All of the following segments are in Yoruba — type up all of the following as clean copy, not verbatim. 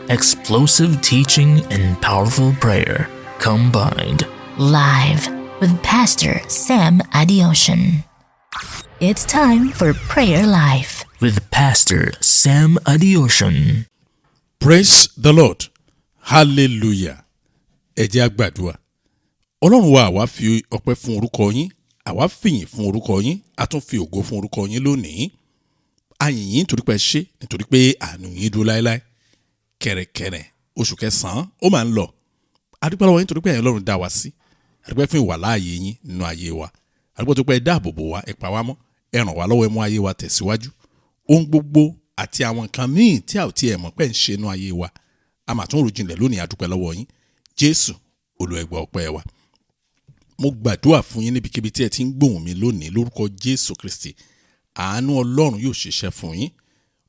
Explosive teaching and powerful prayer combined. Live with Pastor Sam Adeosun. It's time for PrayerLIfe with Pastor Sam Adeosun. Praise the Lord. Hallelujah. Ẹ jẹ́ a gbàdúrà. Ọlọ́run wa àwa fi ọpẹ́ fún orúkọ yín, àwa fìyìn fún orúkọ yín, a tún fi ògo fún orúkọ yín lónìí. A yìn yín nítorí pé ẹ ṣé, nítorí pé àánú yín dúró láéláé. Kẹ̀rẹ̀kẹ̀rẹ̀ oṣù kẹsàn-án ó máa ń lọ. A dúpẹ́ lọ́wọ́ yín nítorí pé ẹ̀yin Ọlọ́run dá wa sí. A dúpẹ́ fún ìwà láàyè yín nínú ayé wa. A dúpẹ́ tó pé ẹ dáàbò bò wá, ẹ pa wá mọ́, ẹ ràn wá lọ́wọ́, ẹ mú ayé wa tẹ̀síwájú. Ohun gbogbo àti àwọn nǹkan míì tí a ò tiẹ̀ mọ̀ pé ń ṣe nínú ayé wa. A máa tún rò jinlẹ̀ lónìí, a dúpẹ́ lọ́wọ́ yín. Jésù Olúwa ẹ gbọ́ ọpẹ́ wa. Mo gbàdúrà fún yín níbikíbi tí ẹ ti ń gbóhùn mi lónìí lórúkọ Jésù Kristi. Àánú Ọlọ́run yóò ṣiṣẹ́ fún yín.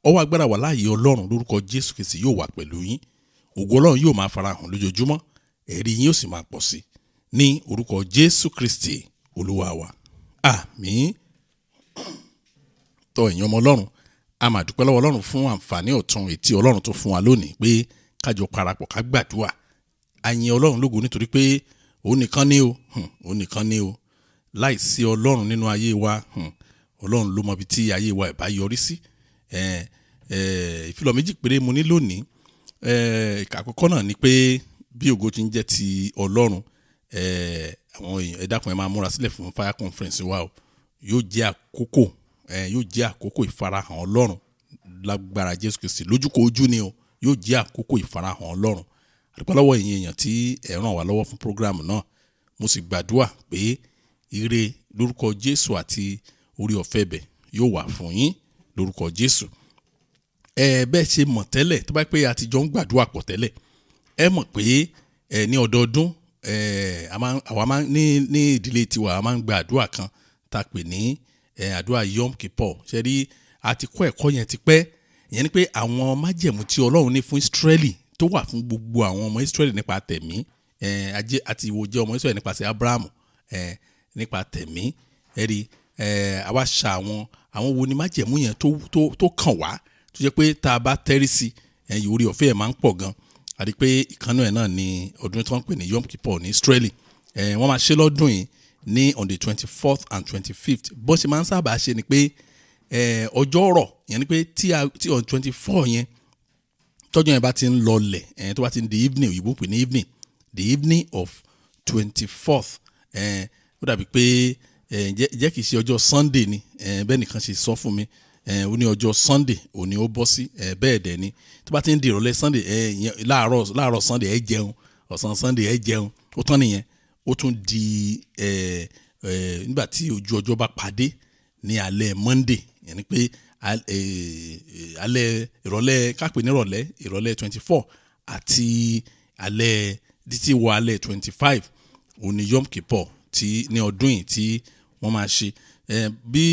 Ọwọ́ agbára wà láàyè Ọlọ́run lórúkọ Jésù Kristi yóò wà pẹ̀lú yín. Ògo Ọlọ́run yóò máa farahàn lójoojúmọ́. Ẹ̀rí yín yóò sì máa pọ̀ sí. Ní orúkọ Jésù Kristi Olúwa wa. Àmín. Tọ́ ẹ̀yin ọmọ Ọlọ́run, a máa dúpẹ́ lọ́wọ́ Ọlọ́run fún àǹfààní ọ̀tun ètí Ọlọ́run tó fún wa lónìí pé kájọ parapọ̀ ká gbàdúrà. A yìn Ọlọ́run lógo nítorí pé òun nìkan ni o, òun nìkan ni o. Láìsí Ọlọ́run nínú ayé wa, Ọlọ́run ló mọ ibi tí ayé wa ẹ̀ bá yọrí sí. Ìfilọ̀ méjì péré mo ní lónìí. Àkọ́kọ́ náà ni pé bí ògo ti ń jẹ́ ti Ọlọ́run, àwọn èèyàn ẹ dákun ẹ máa múra sílẹ̀ fún fire conference wa o. Yóò jẹ́ àkókò ìfarahàn Ọlọ́run lágbára Jésù Kristi lójúkojú ni o. Yóò jẹ́ àkókò ìfarahàn Ọlọ́run. Àdúpẹ́ lọ́wọ́ ẹ̀yin èèyàn tí ẹ ràn wá lọ́wọ́ fún program náà. Mo sì gbàdúrà pé ire lórúkọ Jésù àti orí ọ̀fẹ́ bẹ̀ yóò wà fún yín lórúkọ Jésù. Bẹ́ẹ̀ ṣe mọ̀ tẹ́lẹ̀ tó bá pé a ti jọ ń gbàdúrà pọ̀ tẹ́lẹ̀. Ẹ mọ̀ pé ní ọdọọdún àwa máa ní ìdílé tiwa a máa ń gba àdúrà kan tá a pè ní àdúrà Yom Kippur. Ṣé rí a ti kọ́ ẹ̀kọ́ yẹn ti pẹ́. Ìyẹn ni pé àwọn májẹ̀mú tí Ọlọ́run ní fún Ísírẹ́lì tó wà fún gbogbo àwọn ọmọ Ísírẹ́lì nípa tẹ̀mí, àti ìwò jẹ́ ọmọ Ísírẹ́lì nípasẹ̀ Ábúráhámù nípa tẹ̀mí. Ẹ rí àwa ṣà àwọn wo ni májẹ̀mú yẹn tó kàn wá tó jẹ́ pé tá a bá tẹ́rí sí orí ọ̀fẹ́ ẹ̀ máa ń pọ̀ gan. A rí pé ìkànnì ẹ̀ náà ni ọdún tí wọ́n ń pè ní Yom Kippur ní Ísírẹ́lì. Wọ́n máa ṣe lọ́dún yìí ní on the 24th and 25th. Bó ṣe máa ń sábà ṣe ni pé ọjọ́ rọ̀, yẹn ni pé tí on 24 yẹn tọ́jú yẹn bá ti ń lọlẹ̀, tó bá ti ń di evening, òyìnbó pè ní evening, the evening of 24th. Ó dàbí pé jẹ́ kìí ṣe ọjọ́ Sunday ni, bẹ́ẹ̀ nìkan ṣe sọ fún mi. Ó ní ọjọ́ Sunday òní ó bọ́ sí, bẹ́ẹ̀ dẹ̀ ni tó bá ti ń di ìrọ̀lẹ́ Sunday, láàárọ̀ Sunday ẹ jẹun, ọ̀sán Sunday ẹ jẹun, ó tán nìyẹn. Ó tún di nígbà tí ojú ọjọ́ bá pàdé ní alẹ́ Monday, yẹn ni pé alẹ́ ìrọ̀lẹ́ kápẹ́ ní ìrọ̀lẹ́ 24 àti alẹ́ títí wọ alẹ́ 25 òní Yom Kippur tí ní ọdún yìí tí wọ́n máa ṣe. Bí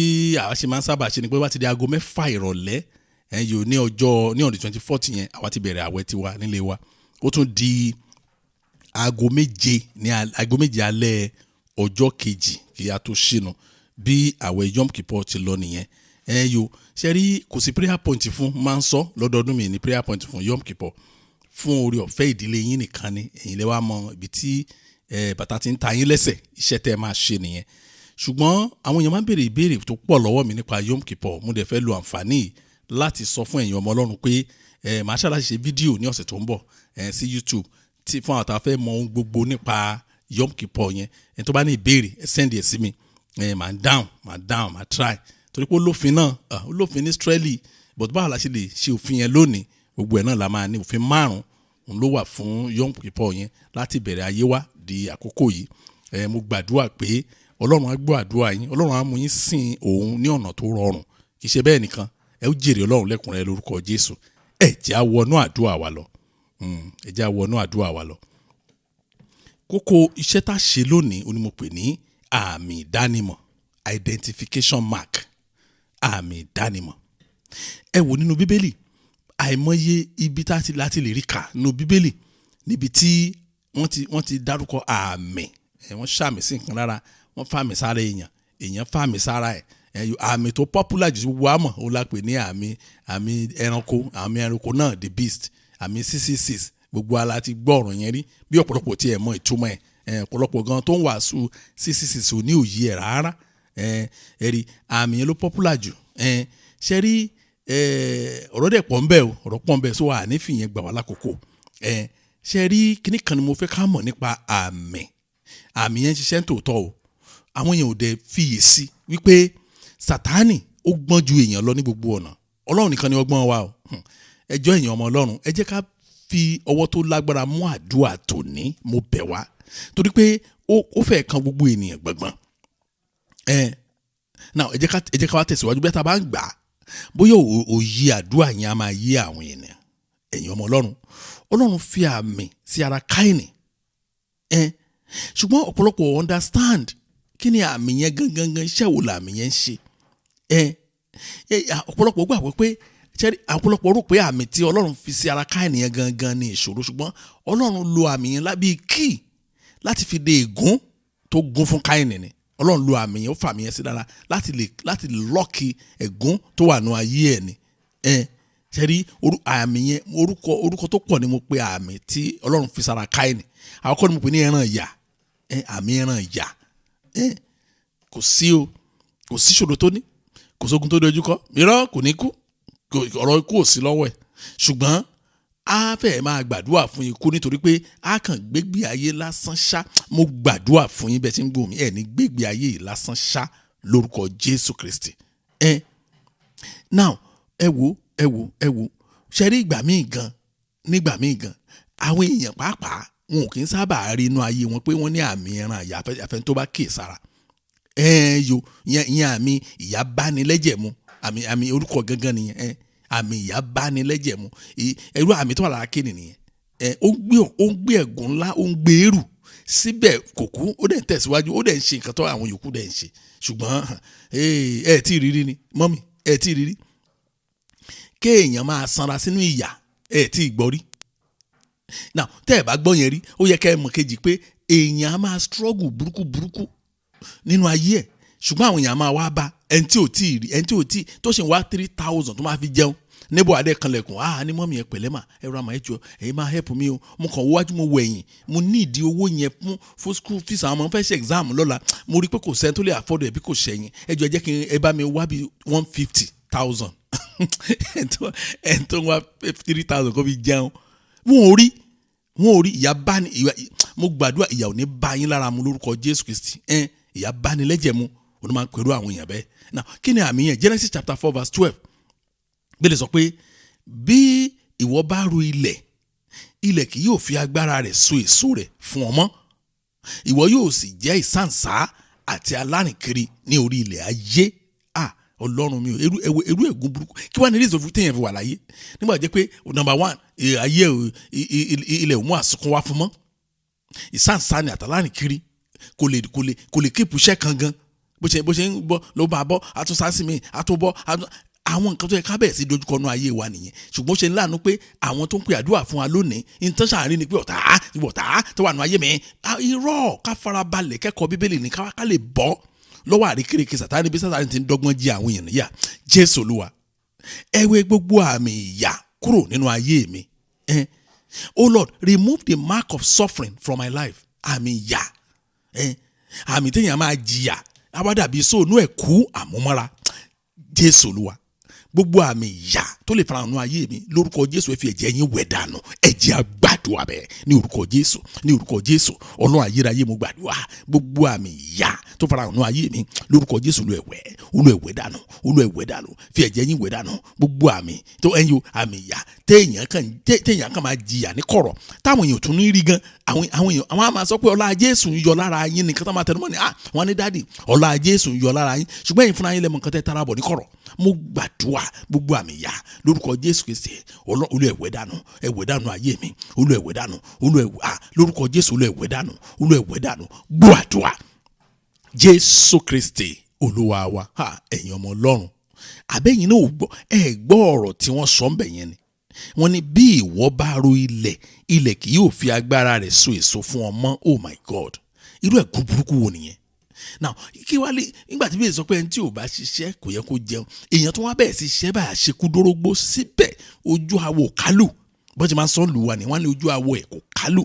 àwa ṣe máa ń sábà ṣe ni pé wá ti di aago 6 ìrọ̀lẹ́ yóò ní on the 24th yẹn àwa ti bẹ̀rẹ̀ àwẹ̀ tiwa nílé wa. Ó tún di aago 7 alẹ́ ọjọ́ kejì kí a tó ṣínú. Bí àwẹ̀ Yom Kippur ti lọ nìyẹn. Ṣe rí kò sí prayer point fún, máa ń sọ lọ́dọọdún mi ní prayer point fún Yom Kippur. Fún orí ọ̀fẹ́ ìdílé yín nìkan ni ẹ̀yin lè wá mọ ibi tí bàtà ti ń ta yín lẹ́sẹ̀, iṣẹ́ tẹ́ ẹ máa ṣe nìyẹn. Ṣùgbọ́n àwọn èèyàn máa ń béèrè ìbéèrè tó pọ̀ lọ́wọ́ mi nípa Yom Kippur. Mo dẹ̀ fẹ́ lo àǹfààní yìí láti sọ fún ẹ̀yin ọmọ Ọlọ́run pé màá ṣàlàyé ṣe fídíò ní ọ̀sẹ̀ tó ń bọ̀ sí YouTube tí fún àwọn tá a fẹ́ mọ ohun gbogbo nípa Yom Kippur yẹn. Ẹni tó bá ní ìbéèrè ẹ send ẹ̀ sí mi. Màá dáhùn, màá try. Torí pé olófin náà, olófin ní Ísírẹ́lì, but báwo la ṣe lè ṣe òfin yẹn lónìí? Gbogbo ẹ̀ náà la máa ní òfin 5 òun ló wà fún Yom Kippur yẹn láti bẹ̀rẹ̀ ayé wa di àkókò yìí. Mo gbàdúrà pé Ọlọ́run á gbọ́ àdúrà yín, Ọlọ́run á mú yín sìn òun ní ọ̀nà tó rọrùn. Kì í ṣe bẹ́ẹ̀ nìkan, ẹ ó jèrè Ọlọ́run lẹ́kùnrẹ́rẹ́ lórúkọ Jésù. Ẹ jẹ́ á wọnú àdúrà wa lọ. Kókó iṣẹ́ tá a ṣe lónìí ó ní mo pè ní àmì ìdánimọ̀, identification mark. Àmì ìdánimọ̀. Ẹ wò nínú Bíbélì, àìmọye ibi láti lè rí kà nínú Bíbélì níbi tí wọ́n ti dárúkọ àmì. Wọ́n ṣàmì sí nǹkan lára, wọ́n fàmì sára èèyàn fàmì sára ẹ̀. Àmì tó popular jù wá mọ̀ ó la pè ní àmì ẹranko náà, the beast. àmì 666 gbogbo ala ti gbọ́ ọ̀rọ̀ yẹn rí bí ọ̀pọ̀lọpọ̀ tí ẹ̀ mọ ìtumọ̀ ẹ̀ ọ̀pọ̀lọpọ̀ gan tó ń wàásù 666 ò ní òye ẹ̀ rárá ẹ̀rí àmì yẹn ló popular jù ṣe rí ọ̀rọ̀ dẹ̀ pọ̀ ń bẹ o ọ̀rọ̀ pọ̀ ń bẹ so wà ní fìyẹn gbà wá lákòókò ṣe rí kíní kan ni mo fẹ́ ká mọ̀ nípa àmì yẹn ń ṣiṣẹ́ tòótọ́ o àwọn èèyàn ò dẹ̀ fiyèsí wípé Sátánì ó gbọ́n ju èèyàn lọ ní gbogbo ọ̀nà Ọlọ́run nìkan ni ọgbọ́n wa o ẹjọ́ èèyàn ọmọ Ọlọ́run ẹ jẹ́ ká fi ọwọ́ tó lágbára mú àdúrà tòní mo bẹ̀ wá torí pé ó fẹ́ kan gbogbo ènìyàn gbọ̀ngbọ̀n now ẹ jẹ́ ká wá tẹ̀síwájú bí a bá ń gbà bóyá òye àdúrà yẹn a máa yé àwọn ènìyàn ẹ̀yin ọmọ Ọlọ́run fi àmì sí ara Káínì ṣùgbọ́n ọ̀pọ̀lọpọ̀ understand kí ni àmì yẹn gangan iṣẹ́ wo làmì yẹn ń ṣe ọ̀pọ̀lọpọ̀ gbàgbọ́ pé ọ̀pọ̀lọpọ̀ rò pé àmì tí Ọlọ́run fi sí ara Káínì yẹn gangan ni ìṣòro ṣùgbọ́n Ọlọ́run lo àmì yẹn lábí kíì láti fi de ègún tó gún fún Káínì ni Ọlọ́run lo àmì yẹn ó fàmì yẹn sí dára láti lọ́ọ̀kì ègún tó wà nù ayé ẹ̀ ni ṣẹ́rí àmì yẹn orúkọ tó pọ̀ ni mo pe àmì tí Ọlọ́run fi sára Káínì àkọ́kọ́ ni mo pe ní ẹran ìyà àmì ẹran ìyà kò sí ṣòro tó ní kò sógun tó dojú kọ mìíràn kò ní kú ọ̀rọ̀ ikú ò sí lọ́wọ́ ẹ̀ ṣùgbọ́n a fẹ́ máa gbàdúrà fún ikú nítorí pé a kàn gbégbé ayé lásán ṣá mo gbàdúrà fún yín bẹ́ẹ̀ tí ń gbọ́ mi ẹ̀ ní gbégbé ayé yìí lásán ṣá lórúkọ Jésù Kristi now ẹ wo ṣe rí nígbà míì gan àwọn èèyàn pàápàá wọn ò kì í sábà rí inú ayé wọn pé wọ́n ní àmì ẹran àyàfẹ́ tó bá kè sára ìyẹn àmì ìyá báni lẹ́jẹ̀ mu àmì orúkọ gangan nìyẹn àmì ìyá báni lẹ́jẹ̀ mu irú àmì tó wà lára kéènì nìyẹn ó ń gbé ẹ̀gún ńlá ó ń gbé èrù síbẹ̀ kò kú ó dẹ̀ ń tẹ̀síwájú ó dẹ̀ ń ṣe nǹkan tó àwọn yòókù dẹ̀ ń ṣe ṣùgbọ́n tí ì rírí ni mọ́mì tí ì rírí kéèyàn máa sanra sínú ìyà tí ì gbọ́ rí now tẹ́ ẹ̀ bá gbọ́ yẹn rí ó yẹ kẹ́ ẹ mọ̀ kejì pé èèyàn á máa struggle burúkú nínú ayé ẹ̀ ṣùgbọ́n àwọn èèyàn máa wá bá ẹni tí ò tí tó ṣe ń wá 3,000 tó máa fi jẹun níbo adé kanlẹ̀kùn ní mọ́mì ẹ pẹ̀lẹ́ mà ẹ ra mà ẹ jọ ẹ̀yin máa help mi o mo kàn wájú mo wẹ̀yìn mo ní ìdí owó yẹn fún school fees àwọn ọmọ fẹ́ ṣe exam lọ́la mo rí pé kò sẹ́ni tó lè afford ẹ̀ bí kò ṣẹ̀yìn ẹ jọ ẹ jẹ́ kí ẹ bá mi wá bí 150,000 ẹni tó ń wá 3,000 kó fi jẹun wọn ò rí ìyá bá ní mo gbàdúrà ìyà ò ní bá yín lára mu lórúkọ Jésù Kristi ìyá bá ní lẹ́jẹ̀ mu òun máa ń pẹ̀lú àwọn èèyàn bẹ́ẹ̀ now kí ni àmì yẹn Genesis chapter 4 verse 12 bẹ́ẹ̀ sọ pé bí ìwọ bá ru ilẹ̀ kì yóò fi agbára rẹ̀ so èso rẹ̀ fún ọ mọ́ ìwọ yóò sì jẹ́ ìsànsá àti alárìnkiri ní orí ilẹ̀ ayé Ọlọ́run mi ò eru ègún burúkú kí wàá ní reason fún téèyàn fi wà láyé nígbà jẹ́ pé number one ayé ilẹ̀ ò mú àsìkò wá fún mọ́ ìsànsá ni àtàlárìnkiri kò lè kéèpù iṣẹ́ kan gan bó ṣe ń bọ́ ló bá bọ́ àtúnṣáṣí mi àtúbọ́ àwọn nǹkan tó yẹ ká bẹ̀rẹ̀ sí dojúkọ nú ayé wa nìyẹn ṣùgbọ́n ó ṣe ń láàánú pé àwọn tó ń pè àdúrà fún wa lónìí nǹkan ṣàárín ni pé ọ̀tá tó wà nú ayé mi irọ́ ká farabalẹ̀ kẹ́kọ̀ọ́ bíbélì ní ká lè bọ́ lọ́wọ́ àríkèrèkè Sátánì bí Sátánì ti ń dọ́gbọ́n jí àwọn èèyàn níyà Jésù Olúwa ẹ wé gbogbo àmì ìyà kúrò nínú ayé mi Oh Lord, remove the mark of suffering from my life àmì ìyà àmì téèyàn máa jìyà àwádàbí sóònú ẹ̀kú àmúmọ́ra Jésù Olúwa gbogbo àmì ìyà tó lè farahàn nínú ayé mi lórúkọ Jésù ẹ fi ẹ̀jẹ̀ yín wẹ̀ dànù ẹ̀jẹ̀ àgbàdua bẹ́ẹ̀ ní orúkọ Jésù Ọlọ́run ayérayé mo gbàdúrà gbogbo àmì ìyà tó farahàn nínú ayé mi lórúkọ Jésù olúẹ̀wẹ̀ dànù fi ẹ̀jẹ̀ yín wẹ̀ dànù gbogbo àmì tó ẹ̀yin àmì ìyà téèyàn kan máa jìyà ní kọ̀rọ̀ táwọn èèyàn tún ní rí gan àwọn èèyàn àwọn á máa sọ pé ọlá Jésù ń yọ lára yín nìkan tó máa tẹnumọ́ ni wọ́n ní dádì ọlá Jésù ń yọ lára yín ṣùgbọ́n ẹ̀yin fúnra yín lẹ́mọ̀ nǹkan tẹ́ tara bọ̀ ní kọ̀rọ̀ mo gbàdúrà gbogbo àmì ìyà lórúkọ Jésù Kristi olúẹ̀wẹ̀ dànù ayé mi olúẹ̀wẹ̀ dànù lórúkọ Jésù olúẹ̀wẹ̀ dànù gbọ́ àdúrà Jésù Kristi Olúwa wa ẹ̀yin ọmọ Ọlọ́run àbẹ́yìn náà gbọ́ ọ̀rọ̀ tí wọ́n sọ ń bẹ̀ yẹn ni wọ́n ní bí ìwọ bá ru ilẹ̀ kì yóò fi agbára rẹ̀ so èso fún ọ mọ́ oh my God irú ẹ̀gún burúkú wo nìyẹn now kí wá lè nígbà tí bíi sọ pé ẹni tí ò bá ṣiṣẹ́ kò yẹ kó jẹun èèyàn tó wá bẹ̀rẹ̀ sí ṣiṣẹ́ báyà ṣekú dórógbó síbẹ̀ ojú àwò kálù bó ti máa ń sọ lù wá ni wọ́n ní ojú awọ ẹ̀ kò kálù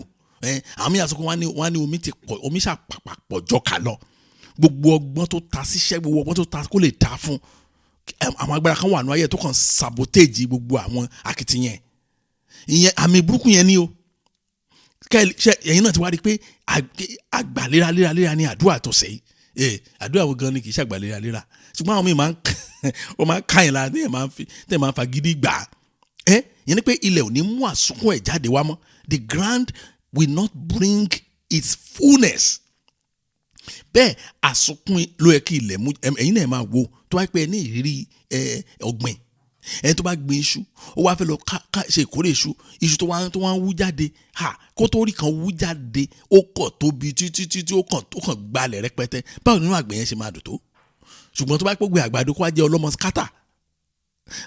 àwọn míì àsọkún wọ́n ní omi ṣàpàpọ̀ jọ kà lọ gbogbo ọgbọ́n tó ta síṣẹ́ gbogbo ọgbọ́n tó ta kó lè ta fún àwọn agbára kan wà ní ayé tó kàn sabotage gbogbo àwọn akitiyan ìyẹn àmì burúkú yẹn ni o ẹ̀yin náà ti wá rí i pé àgbà léraléra ni àdúrà tó sẹ́yìn àdúrà wo gan ni kì í ṣàgbà léraléra ṣùgbọ́n àwọn míì máa ń káyìn lára tẹ́ ẹ̀ máa ń fagídí gbà á yẹn ni pé ilẹ̀ ò ní mú àsunkún ẹ̀ jáde wá mọ́ the ground will not bring its fullness bẹ́ẹ̀ àsunkún ló yẹ kí ilẹ̀ mú ẹ̀yin náà máa wo tó wáá pẹ́ ní ìrírí ọ̀gbìn ẹni tó bá gbin iṣu ó wá fẹ́ lọ ṣe ìkórè iṣu tó wá ń wú jáde kó tó rí kan wú jáde ó kọ̀ tóbi títí ó kàn gbalẹ̀ rẹpẹtẹ báwo nínú àgbẹ̀ yẹn ṣe máa dùn tó ṣùgbọ́n tó bá pẹ́ gbé àgbàdo kó wá jẹ́ ọlọ́mọ skátà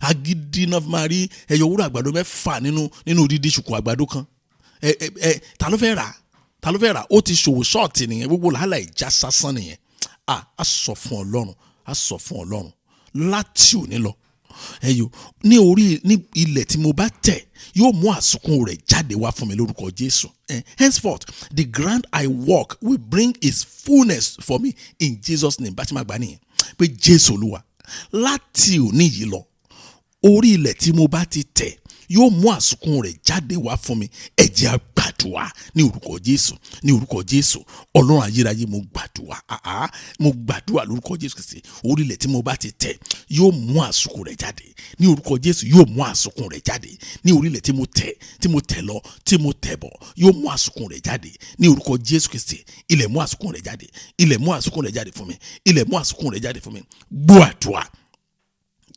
agídí náà fi máa rí ẹyọ wúrà àgbàdo 6 nínú odidi ṣùkú àgbàdo kan ta ló fẹ́ rà ó ti ṣòwò ṣọ́ọ̀tì nìyẹn gbogbo làálà ìjà sásán nìyẹn a sọ fún Ọlọ́run láti òní lọ ní ilẹ̀ tí mo bá tẹ̀ yóò mú àsunkún rẹ̀ jáde wá fún mi lórúkọ Jésù henceforth the ground I walk will bring its fullness for me in Jesus name bá ti máa gbà nìyẹn pé Jésù Olúwa láti òní yìí lọ orí ilẹ̀ tí mo bá ti tẹ̀ yóò mú àsunkún rẹ̀ jáde wá fún mi ẹ jẹ́ a gbàdúrà ní orúkọ Jésù Ọlọ́run ayérayé mo gbàdúrà lórúkọ Jésù Kristi orí ilẹ̀ tí mo bá ti tẹ̀ yóò mú àsunkún rẹ̀ jáde ní orúkọ Jésù yóò mú àsunkún rẹ̀ jáde ní orí ilẹ̀ tí mo tẹ̀ lọ tí mo tẹ̀ bọ̀ yóò mú àsunkún rẹ̀ jáde ní orúkọ Jésù Kristi ilẹ̀ mú àsunkún rẹ̀ jáde fún mi ilẹ̀ mú àsunkún rẹ̀ jáde fún mi gbọ́ àdúrà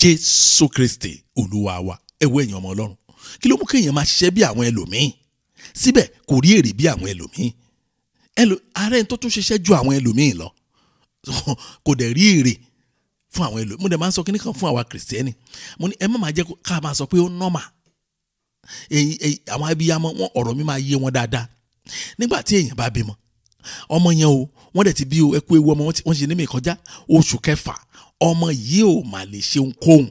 Jésù Kristi Olúwa wa ẹ̀wọ́ èèyàn ọmọ Ọlọ́run kí ló mú kéèyàn máa ṣiṣẹ́ bí àwọn ẹlòmíín síbẹ̀ kò rí èrè bí àwọn ẹlòmíín ààrẹ tó tún ṣiṣẹ́ ju àwọn ẹlòmíín lọ kò dẹ̀ rí èrè fún àwọn ẹlòmíín mo dẹ̀ máa ń sọ kíní kan fún àwa kìrìsìtẹ́nì mo ní ẹ má máa jẹ́ ká máa sọ pé ó nọ́mà àwọn abiyamọ wọn ọ̀rọ̀ mi máa yé wọn dáadáa nígbà tí èèyàn bá bímọ ọmọ yẹn o wọ́n dẹ̀ ti bí o ẹ kú ewu ọmọ wọ́n ṣe ní mi kọjá oṣù 6 ọmọ yìí ò máa lè ṣe ohunkóhun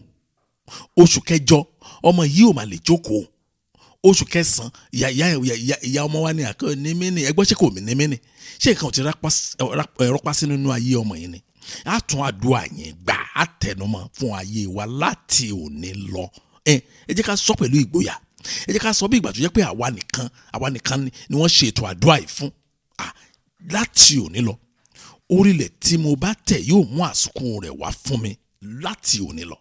oṣù 9 ọmọ yìí ò máa lè jókòó oṣù 9 ìyá ọmọ wa ní àkọ́ ní mí ní ẹgbọ́n ṣé kò mí ní mí ní ṣé nǹkan ò ti rọ́pá sínú inú ayé ọmọ yìí ni á tún àdúrà yẹn gbà á tẹnumọ́ fún ayé wa láti òní lọ ẹ jẹ́ ká sọ pẹ̀lú ìgboyà ẹ jẹ́ ká sọ bí ìgbà tó jẹ́ pé àwa nìkan ni wọ́n ṣe ètò àdúrà yìí fún láti òní lọ orílẹ̀ tí mo bá tẹ̀ yóò mú àsunkún rẹ̀ wá fún mi láti òní lọ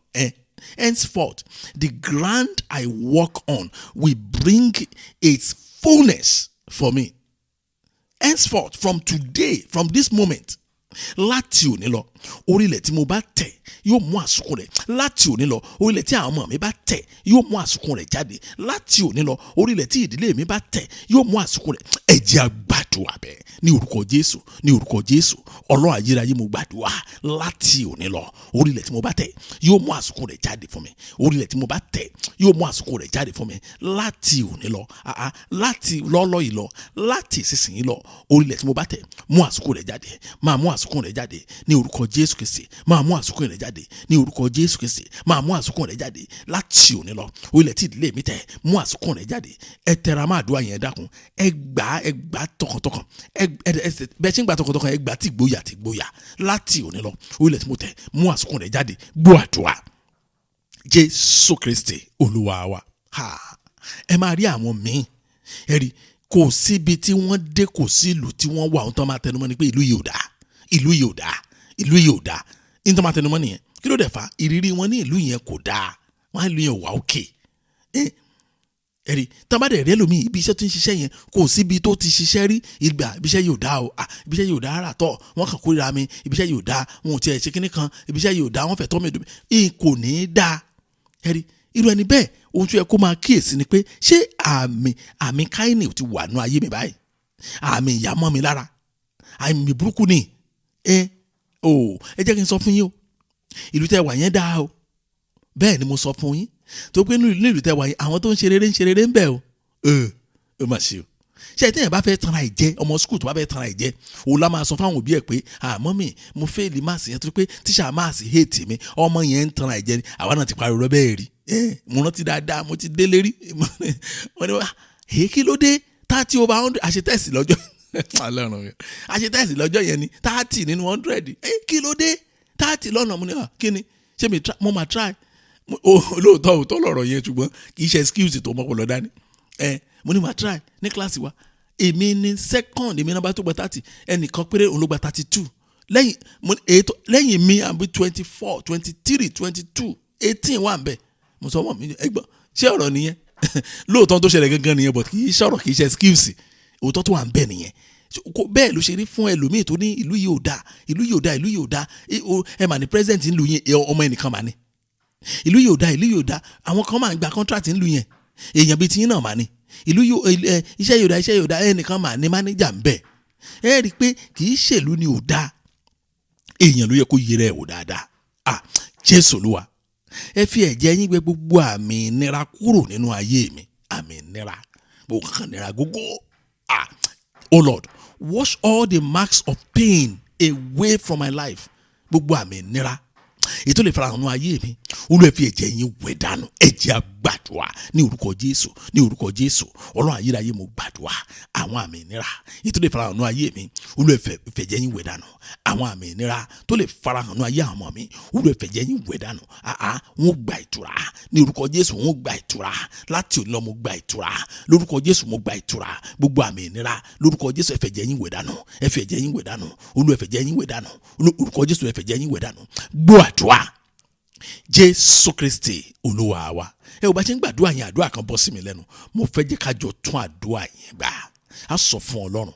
henceforth the ground I walk on will bring its fullness for me henceforth from today from this moment láti òní lọ orílẹ̀ tí mo bá tẹ̀ yóò mú àsunkún rẹ̀ láti òní lọ orílẹ̀ tí àwọn ọmọ mi bá tẹ̀ yóò mú àsunkún rẹ̀ jáde láti òní lọ orílẹ̀ tí ìdílé mi bá tẹ̀ yóò mú àsunkún rẹ̀ ẹ jẹ́ a gbàdúrà bẹ́ẹ̀ ní orúkọ Jésù Ọlọ́run ayérayé mo gbàdúrà láti òní lọ orílẹ̀ tí mo bá tẹ̀ yóò mú àsunkún rẹ̀ jáde fún mi orílẹ̀ tí mo bá tẹ̀ yóò mú àsunkún rẹ̀ jáde fún mi láti òní lọ láti lọ́lọ́ yìí lọ láti ìsinsìnyí lọ orílẹ̀ tí mo bá tẹ̀ mú àsunkún rẹ̀ jáde máa mú àsunkún rẹ̀ jáde ní orúkọ Jésù Kristi máa mú àsunkún rẹ̀ jáde ní orúkọ Jésù Kristi máa mú àsunkún rẹ̀ jáde láti òní lọ orílẹ̀ tí ìdílé mi tẹ̀ mú àsunkún rẹ̀ jáde ẹ tẹra máa dúà yẹn dákun ẹ gbà tọkàntọkàn bẹ́ẹ̀ tí ń gbà tọkàntọkàn ẹ gbà tí gbóyà láti òní lọ orílẹ̀ tí mo tẹ̀ mú àsunkún rẹ̀ jáde gbọ́ àdúrà Jésù Kristi Olúwa wa ẹ máa rí àwọn míì ẹ rí kò síbi tí wọ́n dé kò sí ìlú tí wọ́n wà ohun tó máa tẹnumọ́ ni pé ìlú yìí ò dáa ní tó máa tẹnumọ́ nìyẹn kí ló dẹ̀ fa ìrírí wọn ní ìlú yẹn kò dáa wọn ìlú yẹn wà òkè ẹ̀rí tábàdẹ̀ rẹ lómi ibi iṣẹ́ tó ń ṣiṣẹ́ yẹn kò síbi tó ti ṣiṣẹ́ rí ìgbà ibi iṣẹ́ yóò dáa o ibi iṣẹ́ yóò dáa rà tọ̀ wọ́n kàn kórìíra mi ibi iṣẹ́ yóò dáa wọn ò tiẹ̀ ṣe kíní kan ibi iṣẹ́ yóò dáa wọ́n fẹ́ tọ́ mi dùn kò ní í dáa ẹ̀rí irú ẹni bẹ́ẹ̀ ohun tó yẹ kó máa kíyèsí ni pé ṣé àmì káínì ti wà nú ayé mi báyìí àmì ìyà mọ́ mi lára àmì burúkú ni ẹ jẹ́ kí n sọ fún yín o ìlú tẹ́ wà yẹn dáa o bẹ́ẹ̀ ni mo sọ fún yín tó pé nílùú tẹ́ wà yẹn àwọn tó ń ṣe rere ń bẹ o ó mà ṣe o ṣé ẹ tẹ́yìn bá fẹ́ tanra ìjẹ́ ọmọ skul tó bá fẹ́ tanra ìjẹ́ òun la máa sọ fáwọn òbí ẹ̀ pé mọ́mì mo fẹ́ẹ̀lì máàsì yẹn tó pé tíṣà máàsì hate mi ọmọ yẹn ń tanra ìjẹ́ ni àwa náà ti pariwo bẹ́ẹ̀ rí mo rántí dáadáa mo ti délé rí wọ́n ní wá kí ló dé 30/100 àṣetẹ́sì lọ́jọ́ àṣetẹ́sì lọ́jọ́ yẹn ni 30 nínú 100 kí ló dé 30 lọ́nà mo ní kí ni ṣé mo máa try lóòótọ́ lọ̀rọ̀ yẹn ṣùgbọ́n kì í ṣe excuse tó mọ́pọ̀ lọ dání mo ní máa try ní kíláàsì wa èmi ní second èmi náà bá tó gba 30 ẹnìkan péré òun ló gba 32 lẹ́yìn mi àbí 24 23 22 18 wà ń bẹ̀ mo sọ wọ́n mi ẹgbọ́n ṣé ọ̀rọ̀ nìyẹn lóòótọ́ tó ṣẹlẹ̀ gangan nìyẹn but kì í ṣọ̀rọ̀ kì í ṣe excuse òótọ́ tó wà ń bẹ̀ nìyẹn bẹ́ẹ̀ ló ṣe rí fún ẹlòmíì tó ní ìlú yìí ò dáa ìlú yìí ò dáa ìlú yìí ò dáa ẹ mà ní president ń lu yẹn ọmọ ẹnìkan mà ní ìlú yìí ò dáa ìlú yìí ò dáa àwọn kan máa ń gba contract ń lu yẹn èèyàn bíi tiyín náà mà ní ìlú yìí iṣẹ́ yìí ò dáa ẹnìkan mà ní manager ń bẹ̀ ẹ rí i pé kì í ṣèlú ni ò dáa èèyàn ló yẹ kó yẹrẹ ẹ̀ wò dáadáa Jésù Olúwa ẹ fi ẹ̀jẹ̀ yín gbẹ gbogbo àmì ìnira kúrò nínú ayé mi àmì ìnira gbogbo kan nira gógó oh Lord wash all the marks of pain away from my life gbogbo àmì ìnira ètò lè farahàn nínú ayé mi Olúwa fi ẹ̀jẹ̀ yín wẹ̀ dànù ẹ̀jẹ̀ àgbàdua ní orúkọ Jésù ní orúkọ Jésù Ọlọ́run ayérayé mo gbàdúrà àwọn àmì ìnira ètò lè farahàn nínú ayé mi Olúwa fi ẹ̀jẹ̀ yín wẹ̀ dànù àwọn àmì ìnira tó lè farahàn nínú ayé àwọn ọmọ mi Olúwa fi ẹ̀jẹ̀ yín wẹ̀ dànù wọn gba ìtura ní orúkọ Jésù wọn gba ìtura láti òní lọ mo gba ìtura lórúkọ Jésù mo gba ìtura gbogbo àmì ìnira lórúkọ Jésù ẹ fi ẹ̀jẹ̀ yín wẹ̀ dànù ẹ fi ẹ̀jẹ̀ yín wẹ̀ dànù Olúwa fi ẹ̀jẹ̀ yín wẹ̀ dànù lórúkọ Jésù ẹ fi ẹ̀jẹ̀ yín wẹ̀ dànù gbọ́ àdúrà Jésù Kristi Olúwa wa ẹ ò bá ṣe ń gbàdúrà yẹn àdúrà kan bọ́ sí mi lẹ́nu mo fẹ́ jẹ́ ká jọ tún àdúrà yẹn gbà á sọ fún Ọlọ́run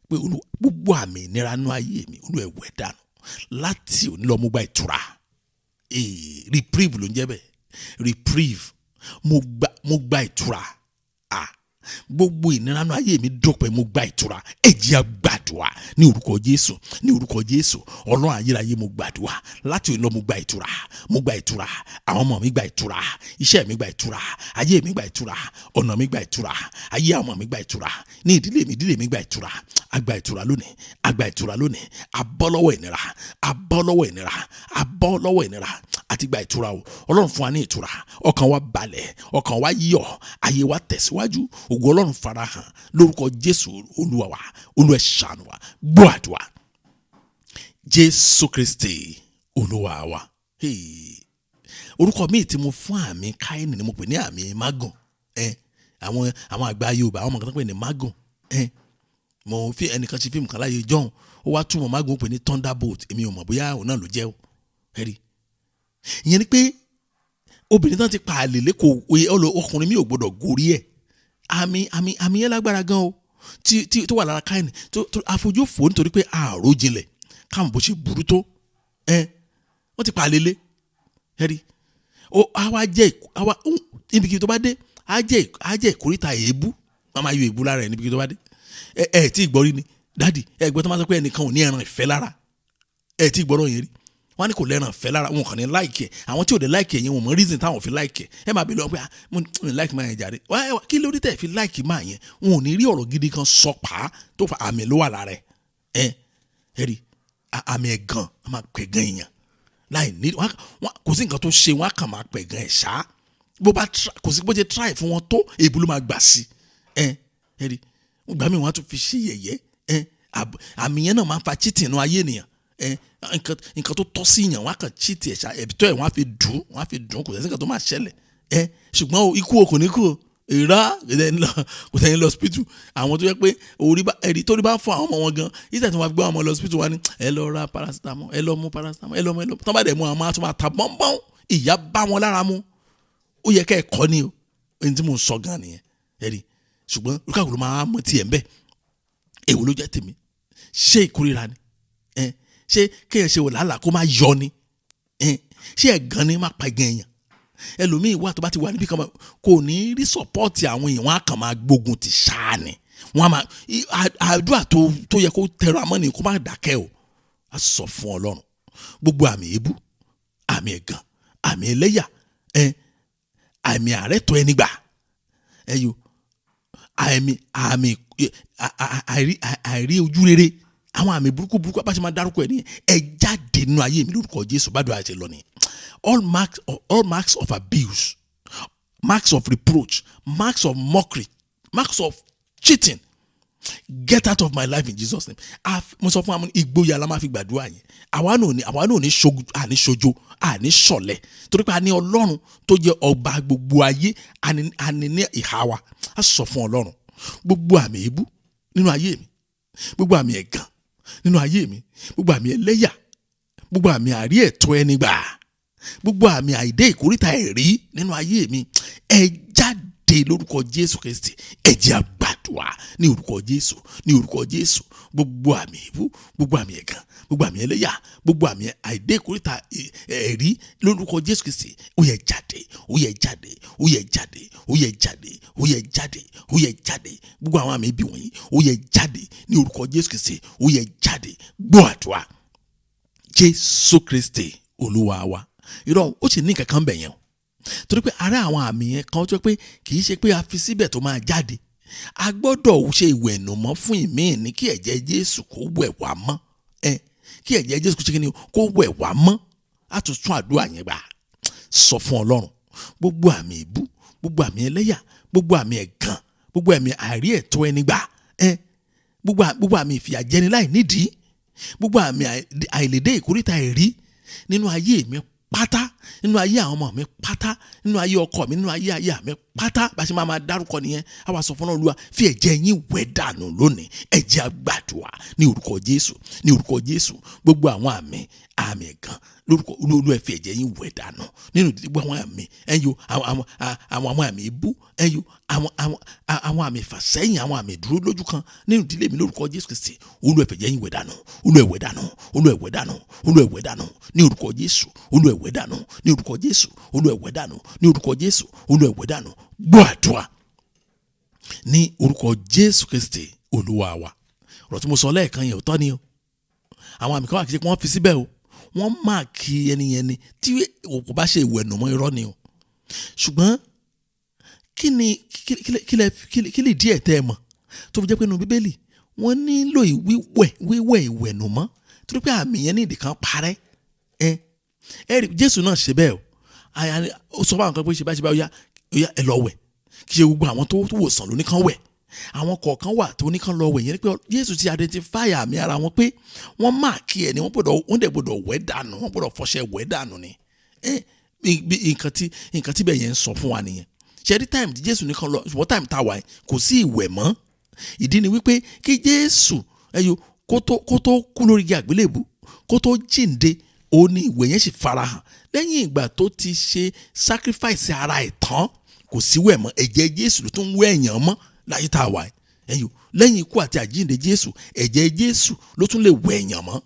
pé gbogbo àmì ìnira nú ayé mi Olúwa ẹ wẹ̀ dànù láti òní lọ mo gba ìtura reprieve ló ń jẹ́ bẹ́ẹ̀ reprieve mo gba ìtura gbogbo ìnira nú ayé mi dópin mo gba ìtura ẹ jẹ́ á gbàdúrà ní orúkọ Jésù ní orúkọ Jésù Ọlọ́run ayérayé mo gbàdúrà láti òní lọ mo gba ìtura àwọn ọmọ mi gba ìtura iṣẹ́ mi gba ìtura ayé mi gba ìtura ọ̀nà mi gba ìtura ayé àwọn ọmọ mi gba ìtura ní ìdílé mi gba ìtura agba ìtura lónìí abọ́ lọ́wọ́ ìnira àti gba ìtura o Ọlọ́run fún wa ní ìtura ọkàn wa balẹ̀ ọkàn wa yọ̀ ayé wa tẹ̀síwájú ògo Ọlọ́run farahàn lórúkọ Jésù Olúwa wa Olúwa ṣàánú wa gbọ́ àdúrà Jésù Kristi Olúwa wa orúkọ míì tí mo fún àmì Káínì ni mo pè ní àmì mágùn àwọn àgbà Yorùbá àwọn ọmọ kan tó pè ní mágùn mo fi ẹnìkan ṣe fíìmù kan láyé john ó wá túmọ̀ mágùn pè ní thunderbolt èmi ò mọ̀ bóyá òun náà ló jẹ́ o ẹ̀rí ìyẹn ni pé obìnrin tán ti pa àlè lẹ́kọ̀ọ́ ọkùnrin mi ò gbọdọ̀ gorí ẹ̀ àmì yẹn lágbára gan o tó wà lára Káínì tó àfojú fò nítorí pé àrò jinlẹ̀ káwọn bó ṣe burú tó wọ́n ti pa àlè lé ẹ̀rí àwa jẹ́ ibikíbi tó bá dé á jẹ́ ìkórìtà èébú wọ́n máa yọ èébú lára ẹ̀ níbikíbi tó bá dé tí ìgbọ́rí ni dádì ẹgbẹ́ tó máa sọ pé ẹnìkan ò ní ẹran ìfẹ́ lára tí ìgbọ́rọ̀ yẹn rí wọ́n á ní kò lẹ́ran ìfẹ́ lára wọn kàn ní láìkì ẹ̀ àwọn tí ò dé láìkì ẹ̀ yẹn wọn mọ reason táwọn fi láìkì ẹ̀ máa bí lọ pé mo ní láìkì máa yẹn jàre kí ló dé tẹ̀ fi láìkì máa yẹn wọn ò ní rí ọ̀rọ̀ gidi kan sọ pàá tó fa àmì ló wà lára ẹ̀ rí àmì ẹ̀gàn a máa pẹ̀ gan èèyàn láì ní kò sí nǹkan tó ṣe wọn á kàn máa pẹ̀ gan ẹ̀ ṣá kò sí bó ṣe try fún wọn tó èébú ló máa gbà sí rí gbà mí wọn á tún fi ṣe yẹ̀yẹ́ àmì yẹn náà máa ń fa cheating nínú ayé ènìyàn nǹkan tó tọ́ sí yàn wọn á kàn cheat ẹ̀ ṣá ẹ̀bí tó ẹ̀ wọ́n á fi dùn kò sí nǹkan tó máa ṣẹlẹ̀ ṣùgbọ́n ikú o kò ní kú o ìrá kò sẹ́yìn lọ hospital àwọn tó yẹ pé ẹ̀rí tó rí bá ń fún àwọn ọmọ wọn gan ìṣẹ̀ tí wọ́n fi gbé àwọn ọmọ lọ hospital wa ní ẹ lọ ra paracetamol ẹ lọ mú paracetamol ẹ lọ mú tọ́ bá dẹ̀ mú àwọn máa tún máa ta bọ́nbọ́n ìyá bá wọn lára mu ó yẹ kẹ́ ẹ̀ kọ́ ni o ẹni tí mò ń sọ gan nìyẹn ẹ̀rí ṣùgbọ́n olùkàwé ló máa mọ̀ tiẹ̀ ń bẹ̀ èwo ló jẹ́ tèmi ṣé ìkórira ni ṣé kéèyàn ṣe wò lálàá kó má yọ ni ṣé ẹ̀gàn ni má pa ẹ̀gàn èèyàn ẹlòmíì wà tó bá ti wà níbi kan kò ní rí sọ́pọ́ọ̀tì àwọn èèyàn wọn á kàn máa gbógun ti ṣáà ni wọn á máa àdúrà tó yẹ kó tẹ̀rọ àmọ́ ni kó má dákẹ́ o á sọ fún Ọlọ́run gbogbo àmì èébú àmì ẹ̀gàn àmì ẹlẹ́yà àmì àrẹ́tọ̀ ẹni gbà àìrí ojú rere, àwọn àmì burúkú bá ṣe máa dárúkọ ẹ̀ nìyẹn, ẹ jáde nínú ayé mi lórúkọ Jésù. Bá dùn àṣẹ lọ ni. All marks of abuse, marks of reproach, marks of mockery, marks of cheating, get out of my life in Jesus' name. Mo sọ fún àwọn ìgboyà la máa fi gbàdúrà yẹn. Àwa náà ní ṣojo, àní ṣọ̀lẹ, torí pé a ní Ọlọ́run tó jẹ́ ọba gbogbo ayé, àní ní ìhà wa. A sọ fún Ọlọ́run gbogbo àmì èébú nínú ayé mi, gbogbo àmì ẹ̀gàn nínú ayé mi, gbogbo àmì ẹlẹ́yà, gbogbo àmì àrí ẹ̀tọ́ ẹni gbà, gbogbo àmì àìdé ìkórìtà ẹ̀rí nínú ayé mi, ẹ jáde lórúkọ Jésù Kristi. Ẹ jẹ́ a gbàdúrà ní orúkọ Jésù, ní orúkọ Jésù. Gbogbo àmì èébú, gbogbo àmì ẹ̀gàn, gbogbo àmì ẹlẹ́yà, gbogbo àmì àìdé ìkórìtà ẹ̀rí lórúkọ Jésù Kristi, ó yẹ jáde, ó yẹ jáde, ó yẹ jáde, ó yẹ jáde, ó yẹ jáde, ó yẹ jáde. Gbogbo àwọn àmì ibi wọ̀nyí ó yẹ jáde ní orúkọ Jésù Kristi, ó yẹ jáde. Gbọ́ àdúrà Jésù Kristi Olúwa wa. Irọ́ ó sì ní kankan bẹ̀ yẹn o, torí pé ara àwọn àmì yẹn kan tó pé kì í ṣe pé a fi síbẹ̀ tó máa jáde. A gbọ́dọ̀ ṣe ìwẹ̀nùmọ́ fún ìmíì ní kí ẹ̀jẹ̀ Jésù kó wẹ̀ wá mọ́, kí ẹ̀jẹ̀ Jésù kó wẹ̀ wá mọ́. A tún tún àdúrà yẹn gbà. Sọ fún Ọlọ́run gbogbo àmì ìbú, gbogbo àmì ẹlẹ́yà, gbogbo àmì ẹ̀gàn, gbogbo àmì àìrí ẹ̀tọ́ ẹni gbà, gbogbo àmì ìfìyàjẹni láì nídìí, gbogbo àmì àìlédè ìkórìtà ẹ̀rí nínú ayé mi pátá, nínú ayé àwọn ọmọ mi pátá, nínú ayé ọkọ mi, nínú ayé aya mi pátá. Bá ṣe máa dárúkọ nìyẹn. A wá sọ fún Olúwa, fi ẹ̀jẹ̀ yín wẹ̀ dànù lónìí. Ẹ jẹ́ a gbàdúrà ní orúkọ Jésù, ní orúkọ Jésù. Gbogbo àwọn àmì ẹ̀gàn lórúkọ Olúwa, ẹ fi ẹ̀jẹ̀ yín wẹ̀ dànù nínú gbogbo àwọn àmì àwọn àmì ìbú, àwọn àmì ìfàsẹ́yìn, àwọn àmì ìdúró lójú kan nínú ìdílé mi lórúkọ Jésù Kristi. Olúwa, ẹ fi ẹ̀jẹ̀ yín wẹ̀ dànù, Olúwa, ẹ wẹ̀ dànù, Olúwa, ẹ wẹ̀ dànù, Olúwa, ẹ wẹ̀ dànù ní orúkọ Jésù. Olúwa, ẹ wẹ̀ dànù ní orúkọ Jésù. Olúwa, ẹ wẹ̀ dànù ní orúkọ Jésù. Olúwa, ẹ wẹ̀ dànù. Gbọ́ àdúrà ní orúkọ Jésù Kristi Olúwa wa. Ọ̀rọ̀ tí mo sọ lẹ́ẹ̀kan yẹn òótọ́ ni o. Àwọn àmì kan wà kí ṣe pé wọ́n fi síbẹ̀ o, wọ́n máàkì ẹni yẹn ni tí kò bá ṣe ìwẹ̀nùmọ́, irọ́ ni o. Ṣùgbọ́n kí lè díẹ̀ tẹ́ ẹ mọ̀ tó fi jẹ́ pé nínú Bíbélì wọ́n nílò wíwẹ̀ ìwẹ̀nùmọ́, torí pé àmì yẹn ní ìdí kan parẹ́. Jésù náà ṣe bẹ́ẹ̀ o. Ó sọ fún àwọn kan pé ṣe bá ó yá ẹ lọ wẹ̀. Kì í ṣe gbogbo àwọn tó wòsàn ló ní kàn wẹ̀. Àwọn kọ̀ọ̀kan wà tó ní kàn lọ wẹ̀ yẹn, pé Jésù ti identify àmì ara wọn pé wọ́n máàkì ẹ̀ ni wọ́n dẹ̀ gbọ́dọ̀ wẹ̀ dànù, wọ́n gbọ́dọ̀ fọṣẹ wẹ̀ dànù ni. Nǹkan tí bẹ́ẹ̀ yẹn ń sọ fún wa nìyẹn. Ṣẹ́rí táìmù tí Jésù ní kàn lọ, ṣùgbọ́n táìmù tá a wà yẹn kò sí ìwẹ̀ mọ́. Ìdí ni wípé kí Jésù kó tó kú lórí igi àgbélébù, kó tó jíǹde, ó ní ìwẹ̀ yẹn sì farahàn. Lẹ́yìn ìgbà tó ti ṣe sacrifice ara ẹ̀ tán, kò sí wẹ̀ mọ́. Ẹ̀jẹ̀ Jésù ló tún wẹ̀ èèyàn mọ́ láyé tá a wà yìí. Lẹ́yìn ikú àti àjíǹde Jésù, ẹ̀jẹ̀ Jésù ló tún lè wẹ̀ èèyàn mọ́.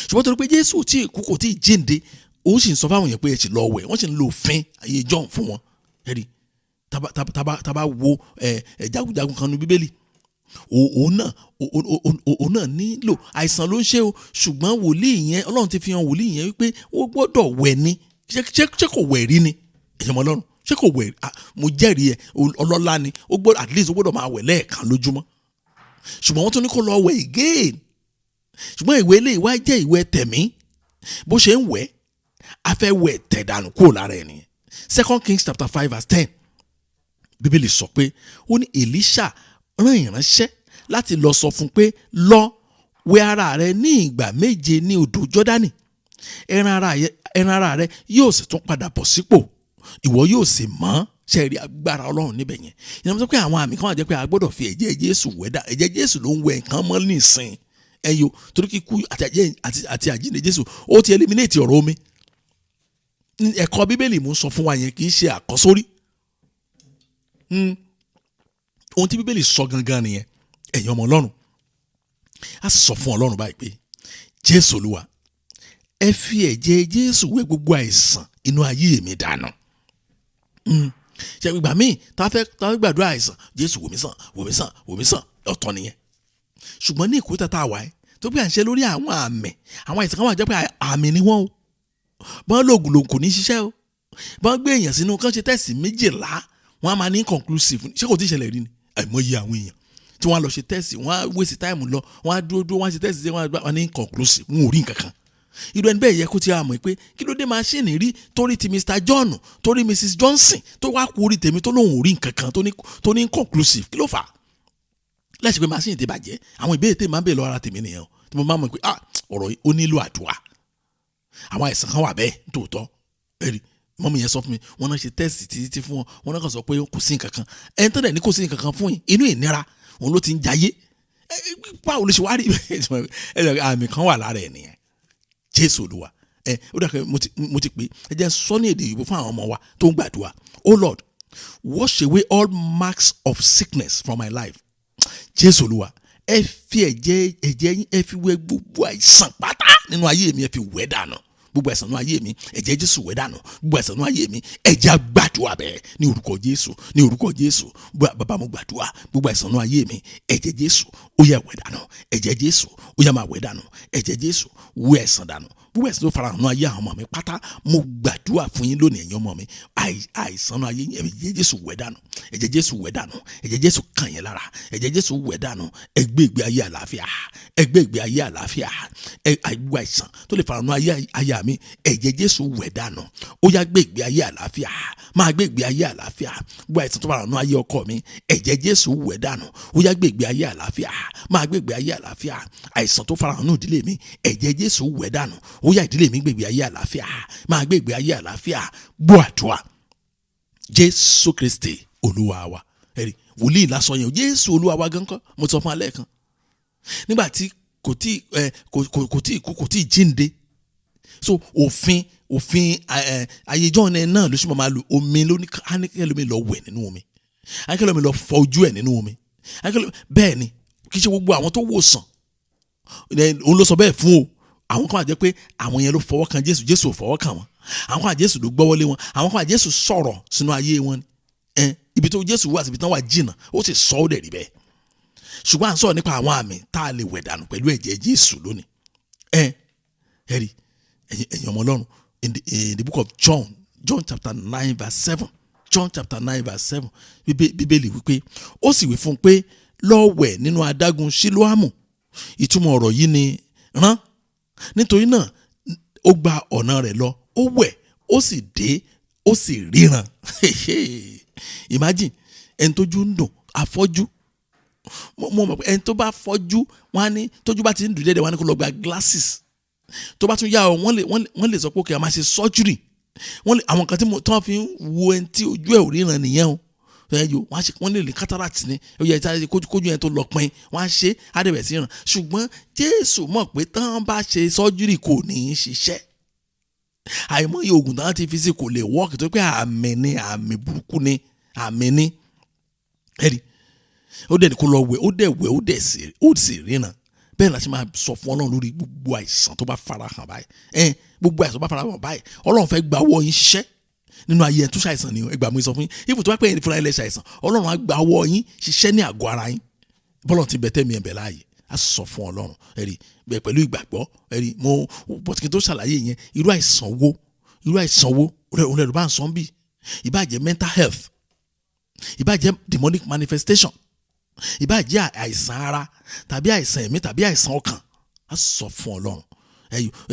Ṣùgbọ́n torí pé Jésù tí kú kò tí ì jíǹde, ó sì ń sọ fáwọn èèyàn pé ẹ sì lọ wẹ̀. Wọ́n sì ń lo òfin ayé John fún wọn. Tábà wo jagunjagun kan ní Bíbélì, òun náà nílò, àìsàn ló ń ṣe o, ṣùgbọ́n wòlíì yẹn, Ọlọ́run ti fi hàn wòlíì yẹn wípé ó gbọ́dọ̀ wẹ̀ ni. Ṣé kò wẹ̀ rí ni? Ẹ̀yàn mọ́ Ọlọ́run, ṣé kò wẹ̀? Mo jẹ́rìí ẹ̀, ọlọ́lá ni, at least ó gbọ́dọ̀ máa wẹ̀ lẹ́ẹ̀kan lójúmọ́. Ṣùgbọ́n wọ́n tún ní kó lọ wẹ̀ again. Ṣùgbọ́n ìwé ilé ìwà jẹ́ ìwé tẹ̀mí. Bó ṣe ń wẹ̀, a fẹ́ wẹ̀ tẹ̀dánù kúrò lára ẹ̀ nìyẹn. 2 Kings chapter 5 verse 10. Bíbélì sọ pé ó ní Èlíṣà rán ìránṣẹ́ láti lọ sọ fún pé lọ wẹ ara rẹ ní ìgbà 7 ní odò Jọ́dánì. Ẹran ara rẹ yóò sì tún padà bọ̀ sípò, ìwọ yóò sì mọ́. Ṣé rí agbára Ọlọ́run níbẹ̀ yẹn? Ìyẹn sọ pé àwọn àmì kan wà jẹ́ pé a gbọ́dọ̀ fi ẹ̀jẹ̀ Jésù wẹ̀ dà. Ẹ̀jẹ̀ Jésù ló ń wẹ̀ nǹkan mọ́ nísìn. Torí kíkú àti àjíǹde Jésù ó ti eliminate ọ̀rọ̀ omi. Ẹ̀kọ́ Bíbélì mú sọ fún wa yẹn, kì í ṣe àkọ́sórí. Ohun tí Bíbélì sọ gangan nìyẹn. Ẹ̀yin ọmọ Ọlọ́run, a sọ fún Ọlọ́run báyìí pé Jésù Olúwa, ẹ fi ẹ̀jẹ̀ Jésù wẹ̀ gbogbo àìsàn inú ayé mi dànù. Ṣé ìgbà míì tá a fẹ́ gbàdúrà àìsàn, Jésù wò mí sàn, wò mí sàn, wò mí sàn, ọ̀tọ̀ nìyẹn. Ṣùgbọ́n ní ìkórìtà tá a wà tó bí à ń ṣe lórí àwọn àìsàn kan wà jẹ́ pé àmì ni wọ́n o. Bọ́n lògùn kò ní ṣiṣẹ́ o. Bọ́n gbé èèyàn sínú kán ṣe tẹ́sì 12, wọ́n á máa ní inconclusive. Ṣé kò tí ì ṣẹlẹ̀ rí ni? àìmọye àwọn èèyàn tí wọ́n á lọ ṣe tẹ́sì wọ́n á waste time lọ wọ́n á dúró wọ́n á ṣe tẹ́sì wọ́n á ní inconclusive wọn ò rí nǹkan kan. irú ẹni bẹ́ẹ̀ yẹ kó ti á mọ̀ pé kí ló dé máṣíìnì rí torí ti Mr. John torí Mrs. Johnson tó wá kú orí tèmi tó lóun ò rí nǹkan kan tó ní inconclusive kí ló fà á. láti pé máṣíìnì ti bàjẹ́ àwọn ìbéèrè tèmi máa ń bèèrè lọ ara tèmi nìyẹn tí mo máa mọ̀ pé ọ̀rọ̀ yìí ó nílò àdúrà. àwọn àìsàn kan wà bẹ́ẹ̀ tòótọ́ ẹ̀rí mọ́mí yẹn sọ fún mi wọ́n náà ṣe tẹ́sì títí fún wọn wọ́n náà kàn sọ pé kò sí nǹkan kan ẹni tó dẹ̀ ní kò sí nǹkan kan fún yín inú ìnira òun ló ti ń jayé báwo ló ṣe wá rí àmì kan wà lára ẹ̀ nìyẹn Jésù Olúwa ó dà pé mo ti pè ẹ jẹ́ sọ ní èdè Yorùbá fún àwọn ọmọ wa tó ń gbàdúrà Oh Lord, wash away all marks of sickness from my life. Jésù Olúwa ẹ fi ẹ̀jẹ̀ yín ẹ fi wẹ̀ gbogbo àìsàn pátá nínú ayé mi ẹ fi wẹ̀ dànù gbogbo àìsàn nínú ayé mi ẹ̀jẹ̀ Jésù wẹ̀ dànù gbogbo àìsàn nínú ayé mi ẹ̀jẹ̀ gbàdúrà bẹ́ẹ̀ ní orúkọ Jésù bàbá mo gbàdúrà gbogbo àìsàn nínú ayé mi ẹ̀jẹ̀ Jésù ó yá wẹ̀ dànù ẹ̀jẹ̀ Jésù ó yá máa wẹ̀ dànù ẹ̀jẹ̀ Jésù wẹ̀ àìsàn dànù gbogbo ẹ̀sìn tó farahàn nínú ayé àwọn ọmọ mi pátá mo gbàdúrà fún yín lónìí ẹ̀yin ọmọ mi àìsàn nínú ayé ẹ̀jẹ̀ Jésù wẹ̀ dànù ẹ̀jẹ̀ Jésù wẹ̀ dànù ẹ̀jẹ̀ Jésù kàn yín lára ẹ̀jẹ̀ Jésù wẹ̀ dànù ẹ gbé ìgbé ayé àlàáfíà ẹ gbé ìgbé ayé àlàáfíà àìgbó àìsàn tó lè farahàn nínú ayé àyà mi ẹ̀jẹ̀ Jésù wẹ̀ dànù ó yá gbé ìgbé ayé àlàáfíà máa gbé ìgbé ayé àlàáfíà gbogbo àìsàn tó farahàn nínú ayé ọkọ mi ẹ̀jẹ̀ Jésù wẹ̀ dànù ó yá gbé ìgbé ayé àlàáfíà máa gbé ìgbé ayé àlàáfíà àìsàn tó farahàn nínú ìdílé mi ẹ̀jẹ̀ Jésù wẹ̀ dànù ó yá ìdílé mi gbé ìgbé ayé àlàáfíà máa gbé ìgbé ayé àlàáfíà gbọ́ àdúrà Jésù Kristi Olúwa wa ẹ̀rí wòlíì lásán yẹn Jésù Olúwa wa gan kọ́ mo sọ fún alẹ́ kan nígbà tí kò tí ì jíǹde so òfin ayéjọ́ náà ló sì máa lu omi ló ní ánikẹ́lómi lọ wẹ̀ nínú omi ánikẹ́lómi lọ fọ ojú ẹ̀ nínú omi bẹ́ẹ̀ ni kì í ṣe gbogbo àwọn tó wòsàn òun ló sọ bẹ́ẹ̀ fún o àwọn kan àjẹ́ pé àwọn yẹn ló fọwọ́ kan Jésù Jésù ò fọwọ́ kan wọn àwọn kan àjẹ́sù ló gbọ́wọ́lé wọn àwọn kan àjẹ́sù sọ̀rọ̀ sínú ayé wọn ibi tó Jésù wà síbi tán wà jìnnà ó sì sọ ọ́ dẹ̀ rí bẹ́ẹ̀ ṣùgbọ́n à ń sọ̀rọ̀ nípa àwọn àmì tá a lè wẹ̀ dànù pẹ̀lú ẹ̀jẹ̀ Jésù lónìí ẹ̀rí ẹ̀yin ọmọ Ọlọ́run in the book of John chapter 9 verse 7 John chapter 9 verse 7 bíbélì wípé ó sì wí fún un pé lọ wẹ̀ nínú adágún Sílóámù ìtumọ̀ ọ̀rọ̀ yìí ni rán nítorí náà ó gba ọ̀nà rẹ̀ lọ ó wẹ̀ ó sì dé ó sì ríran imagine ẹni tójú ń dùn afọ́jú mo mọ̀ pé ẹni tó bá fọ́jú wọn á ní tójú bá ti ń dùn dédé wọn á ní kó lọ gba glasses tó bá tún yá ọ wọ́n lè sọ pé kí a máa ṣe surgery àwọn kan tí tán fi ń wo ẹni tí ojú ẹ̀ ò ríran nìyẹn o wọ́n lè ní cataract ní oyè ìta kójú yẹn tó lọ pin wọ́n á ṣe àdẹ̀bẹ̀ sí ràn ṣùgbọ́n Jésù mọ̀ pé tán bá ṣe surgery kò ní í ṣiṣẹ́ àìmọye oògùn tán ti fi sí kò lè work tó pé àmì burúkú ni àmì ní ẹ̀rí ó dẹ̀ ní kó lọ wẹ̀ ó dẹ̀ sì ríran bẹ́ẹ̀ la ṣe máa sọ fún Ọlọ́run lórí gbogbo àìsàn tó bá farahàn báyìí gbogbo àìsàn tó bá farahàn báyìí Ọlọ́run fẹ́ gba ọwọ́ yín ṣiṣẹ́ nínú ayé ẹ̀ tó ṣàìsàn ni ẹgbàá mo sọ fún yín ipò tó bá pẹ́ yẹn fúnra ẹ̀ lẹ́ ṣàìsàn Ọlọ́run á gba ọwọ́ yín ṣiṣẹ́ ní àgọ́ ara yín bọ́lọ̀ ti bẹ̀tẹ̀ mi ẹ̀bẹ̀ láàyè á sọ fún Ọlọ́run ẹ̀rí bẹ̀ pẹ̀lú ìgbàgbọ́ ẹ̀rí mo bọ̀tìkì tó ṣàlàyé yẹn irú àìsàn wo òun lẹ́nu bá ń sọ bí ìbáàjẹ́ mental health ìbáàjẹ́ demonic manifestation ìbáàjẹ́ àìsàn ara tàbí àìsàn ẹ̀mí tàbí àìsàn ọkàn á sọ fún Ọlọ́run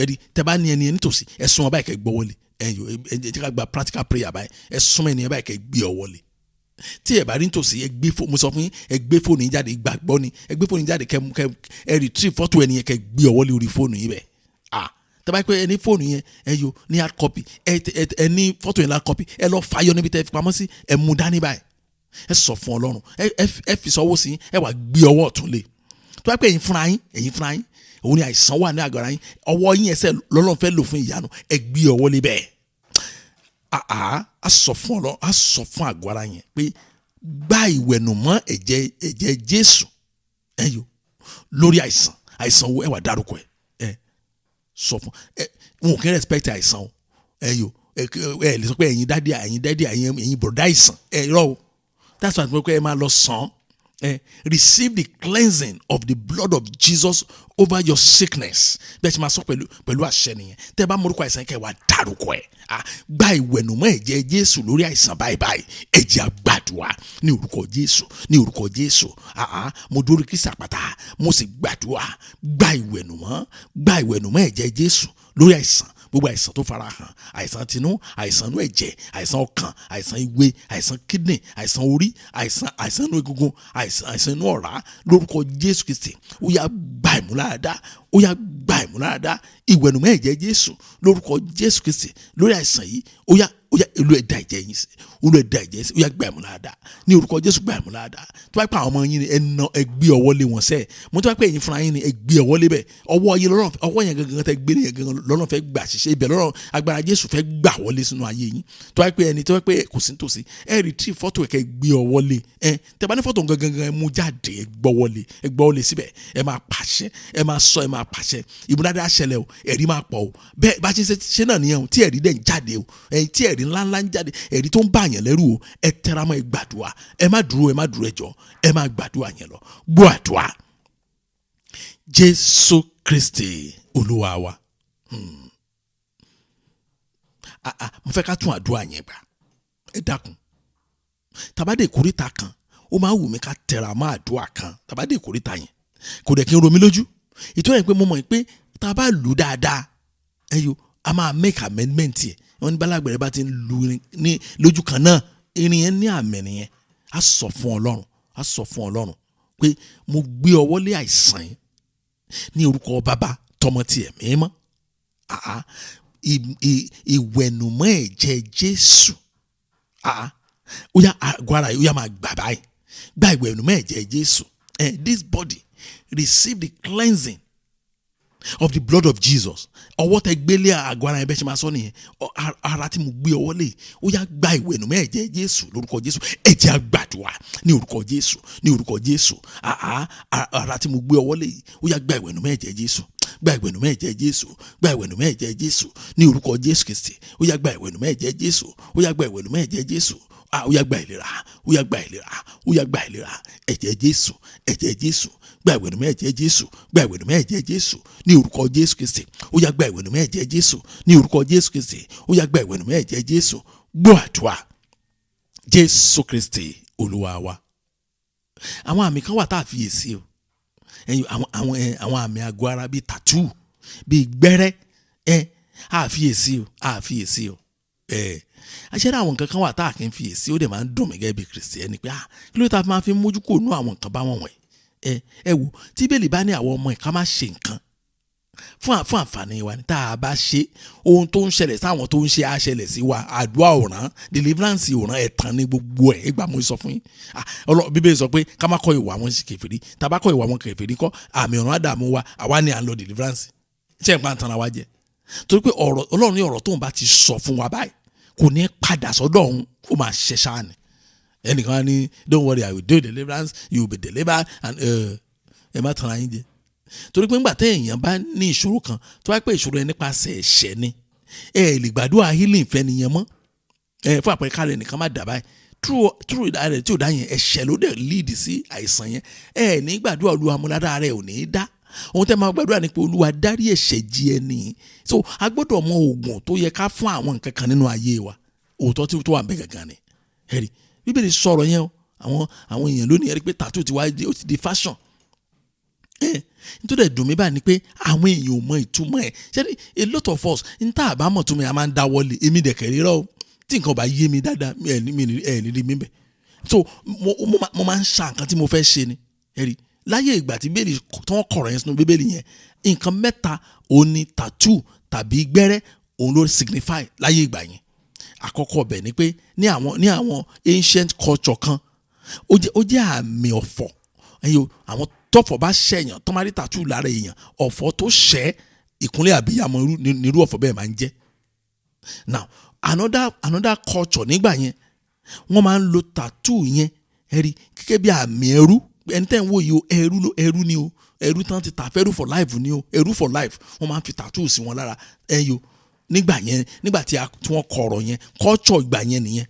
ẹ̀rí tẹ́ bá ní ẹni nítòsí ẹ̀sùn ọba ìkẹ́ gbọ́wọ́lé ẹ̀jẹ̀ ká gba practical prayer báyìí ẹ̀sùn ẹni ẹ̀ báyìí kẹ́ gbé ọwọ́ lé tí ẹ̀ bá rí nítòsí ẹ gbé fóònù mo sọ fún yín ẹ gbé fóònù yín jáde ìgbàgbọ́ ni ẹ gbé fóònù yín jáde kẹ́ ẹ retrieve fọ́tò ẹni yẹn kẹ́ gbé ọwọ́ lé orí fóònù yín bẹ́ẹ̀ tẹ́ bá pẹ́ ẹni fóònù yẹn ní hard copy ẹ ní fọ́tò yẹn hard copy ẹ lọ fàyọ níbi tẹ́ fi pamọ́ sí ẹ mú dání báyìí ẹ sọ fún Ọlọ́run ẹ fi sọwọ́ sí ẹ wá gbé ọwọ́ ọ̀tún lé tó bá pẹ́ ẹ̀yin fúnra yín òun ni àìsàn wà ní àgọ́ ara yín ọwọ́ yín ẹsẹ̀ lọ́lọ́run fẹ́ lò fún ìyanu ẹ gbé ọwọ́ lé bẹ́ẹ̀ a sọ fún Ọlọ́run a sọ fún àgọ́ ara yẹn pé gba ìwẹ̀nùmọ́ ẹ̀jẹ̀ Jésù lórí àìsàn wo ẹ wà dárúkọ ẹ sọ fún wọn ò kí ń respect àìsàn o ẹ lè sọ pé ẹ̀yin dádì ẹ̀yin bọ̀dá àìsàn rọ o that's why ẹ máa lọ sàn receive the cleansing of the blood of Jesus over your sickness. Bẹ́ẹ̀ ṣe máa sọ pẹ̀lú àṣẹ nìyẹn. Tẹ́ ẹ bá morúkọ àìsàn kẹ́ wá dárúkọ ẹ̀. Gba ìwẹ̀nùmọ́ ẹ̀jẹ̀ Jésù lórí àìsàn báyìí. Ẹ jẹ́ á gbàdúrà ní orúkọ Jésù, ní orúkọ Jésù. Mo dúró Kristi àpáta, mo sì gbàdúrà. Gba ìwẹ̀nùmọ́ ẹ̀jẹ̀ Jésù lórí àìsàn. Gbogbo àìsàn tó fara hàn, àìsàn tinú, àìsàn inú ẹ̀jẹ̀, àìsàn ọkàn, àìsàn ìwé, àìsàn kidney, àìsàn orí, àìsàn inú egungun, àìsàn inú ọ̀rá, lórúkọ Jésù Kristi. Ó yá gba ìmúláradá, ó yá gba ìmúláradá. Ìwẹ̀nùmọ́ ẹ̀jẹ̀ Jésù lórúkọ Jésù Kristi lórí àìsàn yìí. Ó yá olú ẹ̀dá ẹ̀jẹ̀ yín sí, olú ẹ̀dá ẹ̀jẹ̀ sí, ó yá gba ìmúláradá ní orúkọ Jésù. Gba ìmúláradá. Tó bá pẹ́ àwọn ọmọ yín ni ẹ gbé ọwọ́ lé wọn sẹ́ẹ̀. Mo tó bá pẹ́ ẹ̀yin fúnra yín ni ẹ gbé ọwọ́ lé bẹ̀. Ọwọ́ yẹn gangan tẹ gbé yẹn gangan lọ́nà fẹ́ gbà ṣiṣẹ́ ibẹ̀ lọ́nà agbára Jésù fẹ́ gbà wọlé sínú ayé yín. Tó bá pẹ́ ẹni tó bá pẹ́ kò sí nítòsí ẹ retrieve fọ́tò ẹ̀kẹ́ gbé ọwọ́ lé. Tẹ bá ní fọ́tò gangan ẹ mú jáde, ẹ gbọ́wọ́ lé síbẹ̀. Ẹ máa pàṣẹ, ẹ máa sọ, ẹ máa pàṣẹ. Ìmúdáradá ṣẹlẹ̀ o, ẹ̀rí máa pọ̀ o. Bẹ́ẹ̀ bá ṣe náà nìyẹn o, tí ẹ̀rí dẹ̀ ń jáde o, tí ẹ̀rí ńláńlá ń jáde, ẹ̀rí tó ń bá yẹn lẹ́rù o, ẹ tẹra mọ́ ẹ gbàdúrà. Ẹ má dúró ẹjọ́, ẹ má gbàdúrà yẹn lọ. Gbọ́ àdúrà. Jésù Kristi Olúwa wa. Mo fẹ́ ká tún àdúrà yẹn gbà. Ẹ dákun. Tàbádé ìkórìtà kan, ó máa wù mí ká tẹra mọ́ àdúrà kan. Tàbádé ìkórìtà yẹn kò dẹ̀ kí n ro mí lójú. Ìtọ́ yẹn pé mo mọ̀ pé tá a bá lù dáadáa, a máa make amendment yẹn. Wọ́n ní bálágbẹ̀rẹ̀ bá ti ń lu ní lójú kan náà, irin yẹn ní àmì nìyẹn. A sọ fún Ọlọ́run pé mo gbé ọwọ́ lé àìsàn yẹn ní orúkọ Bàbá, tọmọ ti Ẹ̀mí Mímọ́. Ìwẹ̀nùmọ́ ẹ̀jẹ̀ Jésù. Ó yá agbára yìí, ó yá máa gbà báyìí. Gba ìwẹ̀nùmọ́ ẹ̀jẹ̀ Jésù. This body receive the cleansing of the blood of Jesus. Ọwọ́ tẹ gbélé àgọ́ ara yẹn bẹ́ẹ̀ ṣe máa sọ nìyẹn. Ara tí mo gbé ọwọ́ lé, ó yá gba ìwẹ̀nùmọ́ ẹ̀jẹ̀ Jésù lórúkọ Jésù. Ẹ jẹ́ á gbàdúrà ní orúkọ Jésù, ní orúkọ Jésù. Ara tí mo gbé ọwọ́ lé, ó yá gba ìwẹ̀nùmọ́ ẹ̀jẹ̀ Jésù. Gba ìwẹ̀nùmọ́ ẹ̀jẹ̀ Jésù, gba ìwẹ̀nùmọ́ ẹ̀jẹ̀ Jésù ní orúkọ Jésù Kristi. Ó yá gba ìwẹ̀nùmọ́ ẹ̀jẹ̀ Jésù, ó yá gba ìwẹ̀nùmọ́ ẹ̀jẹ̀ Jésù. Ó yá gba ìlera, ó yá gba ìlera, ó yá gba ìlera. Ẹ̀jẹ̀ Jésù, ẹ̀jẹ̀ Jésù. Gba ìwẹ̀nùmọ́ ẹ̀jẹ̀ Jésù, gba ìwẹ̀nùmọ́ ẹ̀jẹ̀ Jésù ní orúkọ Jésù Kristi. Ó yá gba ìwẹ̀nùmọ́ ẹ̀jẹ̀ Jésù ní orúkọ Jésù Kristi. Ó yá gba ìwẹ̀nùmọ́ ẹ̀jẹ̀ Jésù. Gbọ́ àdúrà. Jésù Kristi Olúwa wa. Àwọn àmì kan wà tá a fiyèsí o. Àwọn àmì àgọ́ ara bíi tattoo, bíi gbẹ́rẹ́, àfiyèsí o. Àṣẹ àwọn nǹkan kan wà tá a kì í fiyèsí, ó dẹ̀ máa ń dùn mí gẹ́gẹ́ bí Kristẹni pé kí ló tá a máa fi mójú kó nú àwọn nǹkan báwọn wọ̀nyí. Ẹ wò, tí Bíbélì bá ní àwọn ọmọ ẹ̀ ká má ṣe nǹkan fún àǹfààní wa ni, tá a bá ṣe ohun tó ń ṣẹlẹ̀ sáwọn tó ń ṣe á ṣẹlẹ̀ sí wa. Àdúrà ọ̀ràn, deliverance ọ̀ràn, ẹ̀tàn ní gbogbo ẹ̀. Ìgbà mo sọ fún yín, Bíbélì sọ pé ká má kọ́ ìwà wọn kèfèrí. Tá a bá kọ́ ìwà wọn kèfèrí kọ́, àmì ọ̀ràn àdàmú wa, àwa ni à ń lọ deliverance. Ṣé ìpá ń tan ara wa jẹ? Torí pé Ọlọ́run ní ọ̀rọ̀ tóun bá ti sọ fún wa báyìí kò ní padà sọ́dọ̀ òun, ó máa ṣe ṣáà ni. Ẹnìkan ní don't worry, I will do deliverance, you will be delivered, and ẹ má tan ara yín jẹ. Torí pé ńgbà téèyàn bá ní ìṣòro kan tó wá pé ìṣòro ẹ nípasẹ̀ ẹ̀ṣẹ̀ ni, ẹ lè gbàdúrà healing fẹ́ nìyẹn mọ́. Fún àpẹẹrẹ kárẹ̀ nìkan má dà báyìí, true ìdárẹ̀ tí ò dá yẹn, ẹ̀ṣẹ̀ ló dẹ̀ lead sí àìsàn yẹn. Ẹ ní gbàdúrà Olúwa múládá rẹ̀ ò ní dá. Ohun tẹ́ máa gbàdúrà ni pé Olúwa dárí ẹ̀ṣẹ̀ jì ẹni. So a gbọ́dọ̀ mọ oògùn tó yẹ ká fún àwọn nǹkan kan nínú ayé wa. Òótọ́ tí tó wà bẹ́ẹ̀ gangan ni. Ẹ̀rí Bíbélì sọ̀rọ̀ yẹn o. Àwọn èèyàn lónìí ẹ̀rí pé tattoo ti wá ó ti di fashion. Nítorí ẹ̀dùn mi báyìí ni pé àwọn èèyàn ò mọ ìtumọ̀ ẹ̀. Ṣé a lot of us ní tá a bá mọ̀ túmọ̀ ẹ̀ a máa ń dáwọ́lé. Èmi dẹ̀ kẹ̀rí rọ́ o. Tí nǹkan bá yé mi dáadáa ẹ̀ ní rí mi bẹ̀. So mo máa ń ṣa nǹkan tí mo fẹ́ ṣe ni. Ẹ̀rí láyé ìgbà tí Bíbélì tí wọ́n kọ̀rọ̀ yẹn sínú Bíbélì yẹn, nǹkan mẹ́ta òun ni tattoo tàbí gbẹ́rẹ́ òun ló signify láyé ìgbà yẹn. Àkọ́kọ́ bẹ̀ ni pé ní àwọn ancient culture kan, ó jẹ́ àmì ọ̀fọ̀. Àwọn tọ́fọ̀ bá ṣẹ̀yàn tó máa rí tattoo lára èèyàn, ọ̀fọ̀ tó ṣẹ́ ìkúnlẹ̀ àbíyamọ nírú ọ̀fọ̀ bẹ́ẹ̀ máa ń jẹ́. Now another culture nígbà yẹn, wọ́n máa ń lo tattoo yẹn ẹ̀rí gẹ́gẹ́ bí àmì ẹrú. Ẹni tẹ́ ń wò yìí o, ẹrú ni o, ẹrú tán ti tà fẹ́rú for life ni o, ẹrú for life. Wọ́n máa ń fi tattoo sí wọn lára nígbà yẹn, nígbà tí wọ́n kọ̀rọ̀ yẹn, culture ìgbà yẹn nìyẹn.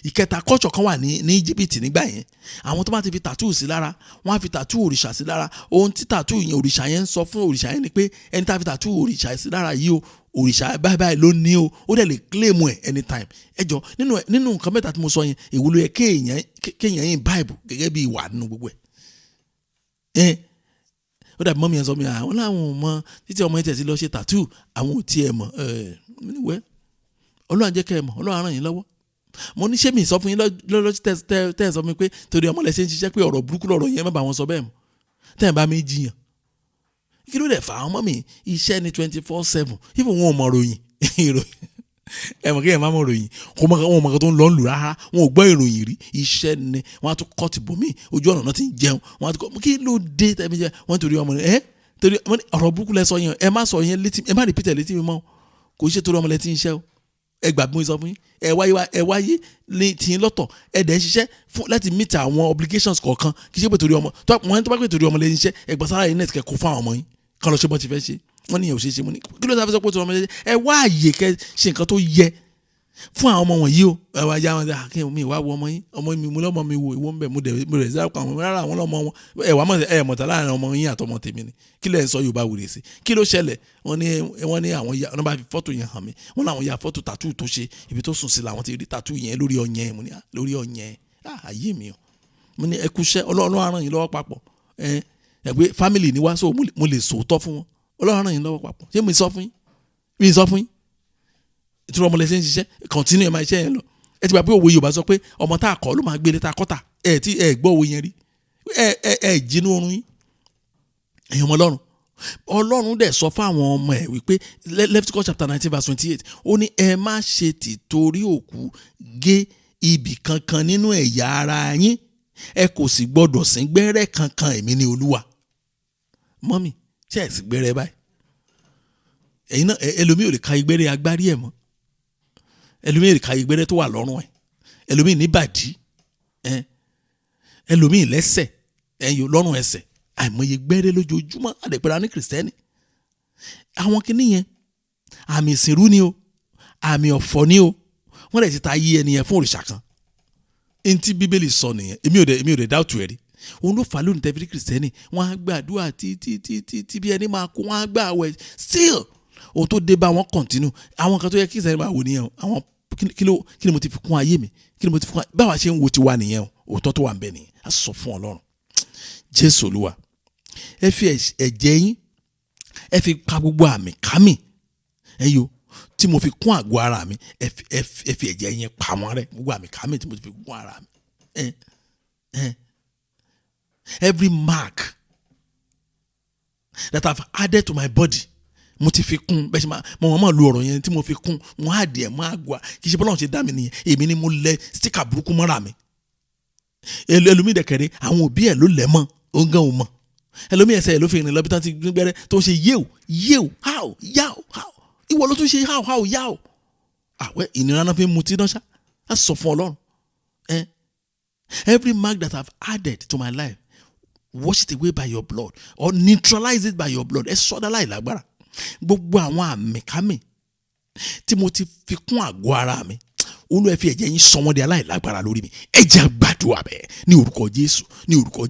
ìkẹta culture kan wà ní Egypt nígbà yẹn, àwọn tó bá ti fi tattoo sí lára wọ́n á fi tattoo òrìṣà sí lára. Ohun tí tattoo yẹn òrìṣà yẹn ń sọ fún òrìṣà yẹn ni pé ẹni tá fi tattoo òrìṣà sí lára yìí o, òrìṣà báyìí báyìí ló ní o, ó dẹ̀ lè claim ẹ̀ anytime. Ẹjọ́ nínú nǹkan mẹ́ta tí mo sọ yẹn, èwo ló yẹ kéèyàn yín Bible gẹ́gẹ́ bí ìwà nínú gbogbo ẹ̀. Ó dàbí mọ́mí yẹn sọ mi àwọn làwọn ò mọ títí ọmọ yẹn tẹ̀sí lọ ṣe tattoo àwọn ò tiẹ̀ mọ̀ níwẹ̀ Ọlọ́run jẹ́ kẹ́ ẹ mọ̀, Ọlọ́run á ràn yín lọ́wọ́. Mo ní ṣé mi sọ fún yín lọ́jọ́ tẹ́ ẹ sọ mi pé torí ọmọ lẹ ṣe ń ṣiṣẹ́ pé ọ̀rọ̀ burúkú lọ̀rọ̀ yẹn má bá wọn sọ bẹ́ẹ̀ mọ́ tẹ́ ẹ bá mi jiyàn. Kí ló dẹ̀ fà á ọmọ mi iṣẹ́ ní 24/7 if wọn ò mọ̀ ròyìn ẹ mọ̀ kí ẹ má mọ̀ ròyìn wọn mọ̀ kan tó ń lọ lù rárá, wọn ò gbọ́ ìròyìn rí, iṣẹ́ ni wọ́n á tún kọ́ ti bòmí ojú ọ̀nà náà ti ń jẹun, wọ́n á tún kọ́ kí ló dé tẹ́mi jẹ́ wọ́n torí ọmọ rẹ̀ torí ọ̀rọ̀ burúkú lẹ sọ yẹn ẹ má sọ yẹn létí ẹ má repeat ẹ létí mi mọ́, kò ṣe torí ọmọ lẹ ti ń ṣẹ́ o, ẹ gbà bí mo sọ fún yín, ẹ wáyé ní tìyín lọ́tọ̀ ẹ dẹ̀ ń ṣiṣẹ́ fún láti meet àwọn obligations kọ̀ọ̀kan kì í ṣe pé torí ọmọ tó bá pé torí ọmọ lẹ ń ṣiṣẹ́ ẹ gbà sára yìí net kẹ́ kó fún àwọn ọmọ yín kán lọ ṣe bọ́ ti fẹ́ ṣe wọ́n ní ìyẹn ò ṣe é ṣe mo ní kí ló dáa fẹ́ sọ pé torí ọmọ lẹ ẹ wá àyè kẹ́ ṣe nǹkan tó yẹ fún àwọn ọmọ wọ̀nyí o. ẹ wá já wọn kí mi wá wo ọmọ mi mo lọ́mọ mi wo ìwọ ń bẹ̀ mo rẹ̀ sí àwọn rárá àwọn ọmọ wọn ẹ wà mọ̀tà láàrin ọmọ yín àtọmọ tèmi ni kí lẹ̀ ń sọ Yorùbá wèrè sí kí ló ṣẹlẹ̀ wọ́n ní àwọn ya wọ́n bá fi fọ́tò yẹn hàn mí wọ́n láwọn ya fọ́tò tattoo tó ṣe ibi tó sùn sí làwọn ti rí tattoo yẹn lórí ọyàn mo ní lórí ọyàn ayé mi o mo ní ẹ kúṣẹ́ Ọlọ́run á ràn yín lọ́wọ́ papọ̀ ẹgbẹ́ family ni wá so mo lè sòótọ́ fún wọn Ọlọ́run á ràn yín lọ́wọ́ papọ̀ ṣé mi sọ fún yín ìtura ọmọ lẹsẹ ń ṣiṣẹ́ continue ẹ máa ṣiṣẹ́ yẹn lọ. Ẹ ti gbà pé òwe Yorùbá sọ pé ọmọ tá a kọ́ ló máa gbélé tá a kọ́ta ẹ gbọ́ òwe yẹn rí ẹ jinú oorun yín ẹ̀yin ọmọ Ọlọ́run dẹ̀ sọ fún àwọn ọmọ ẹ̀ wípé Leviticus chapter 19 verse 28 ó ní ẹ má ṣe tìtorí òkú gé ibì kankan nínú ẹ̀yà ara yín ẹ kò sì gbọdọ̀ sín gbẹ́rẹ́ kankan èmi ní Olúwa. Mọ́mì ṣe ẹ̀ sí gbẹ́rẹ́ báyìí ẹ̀yin náà ẹlòmíì ò lè ka ìgbẹ́rẹ́ agbárí ẹ̀ mọ́, ẹlòmíì ò lè ka ìgbẹ́rẹ́ tó wà lọ́rùn ẹ̀, ẹlòmíì níbàdí ẹlòmíì lẹ́sẹ̀ ẹ̀yìn lọ́rùn ẹsẹ̀ àìmọye gbẹ́rẹ́ lójoojúmọ́ àdẹ̀pẹ̀rẹ̀ ní kìrìsìtẹ́nì. Àwọn kìíní yẹn àmì ìsìnrú ni o, àmì ọ̀fọ̀ ni o, wọ́n lè ti ta ayé ẹni yẹn fún òrìṣà kan. Ẹni tí Bíbélì sọ nìyẹn èmi ò dẹ̀ dáùtù ẹ̀rí. Òun ló fà lónìí tẹ́fìrí kìrìsìtẹ́nì wọ́n á gbàdúrà tí bí ẹni máa kó wọ́n á gbà wẹ̀ still ohun tó dé bá wọn continue. Àwọn kan tó yẹ kí ìsẹ́ni máa wò nìyẹn o, àwọn kí ni mo ti fi kún ayé mi, kí ni mo ti fi kún báwa ṣe ń wo tiwa nìyẹn o, òótọ́ tó wà ń bẹ nìyẹn. A sọ fún Ọlọ́run Jésù Olúwa ẹ fi ẹ̀jẹ̀ yín ẹ fi pa gbogbo àmì kámì ẹ̀yọ tí mo fi kún àgọ́ ara mi ẹ fi ẹ̀jẹ̀ yín pa wọ́n rẹ́ gbogbo àmì kámì tí mo fi kún ara mi. Every mark that I've added to my body mo ti fi kún bẹ́ẹ̀ ṣe máa lu ọ̀rọ̀ yẹn tí mo fi kún mo á di ẹ̀ mo á gbà kì í ṣe bọ́lá ṣe dá mi nìyẹn èmi ni mo lẹ stika burúkú mọ́ra mi. Ẹlòmíì dẹ̀kẹ̀rẹ̀ àwọn òbí ẹ̀ ló lẹ̀ mọ́ ọ̀gán ò mọ̀, ẹlòmíì ẹsẹ̀ ẹ̀ ló fi rìn lọ́bí tán ti gbẹ́rẹ́ tó ṣe yéò how ìwọ ló tún ṣe how yáò àwẹ̀ ìnira náà fi mutí náà ṣá á sọ fún Ọlọ́run. Every mark that I've added to my life wash it away by your blood or neutralize it by your blood. Ẹ sọ́dá láì lágbára gbogbo àwọn àmì kámì tí mo ti fi kún àgọ́ ara mi Olúwa fi ẹ̀jẹ̀ yín sọ wọ́n di aláìlágbára lórí mi. Ẹ jẹ́ gbàdúrà bẹ́ẹ̀ ní orúkọ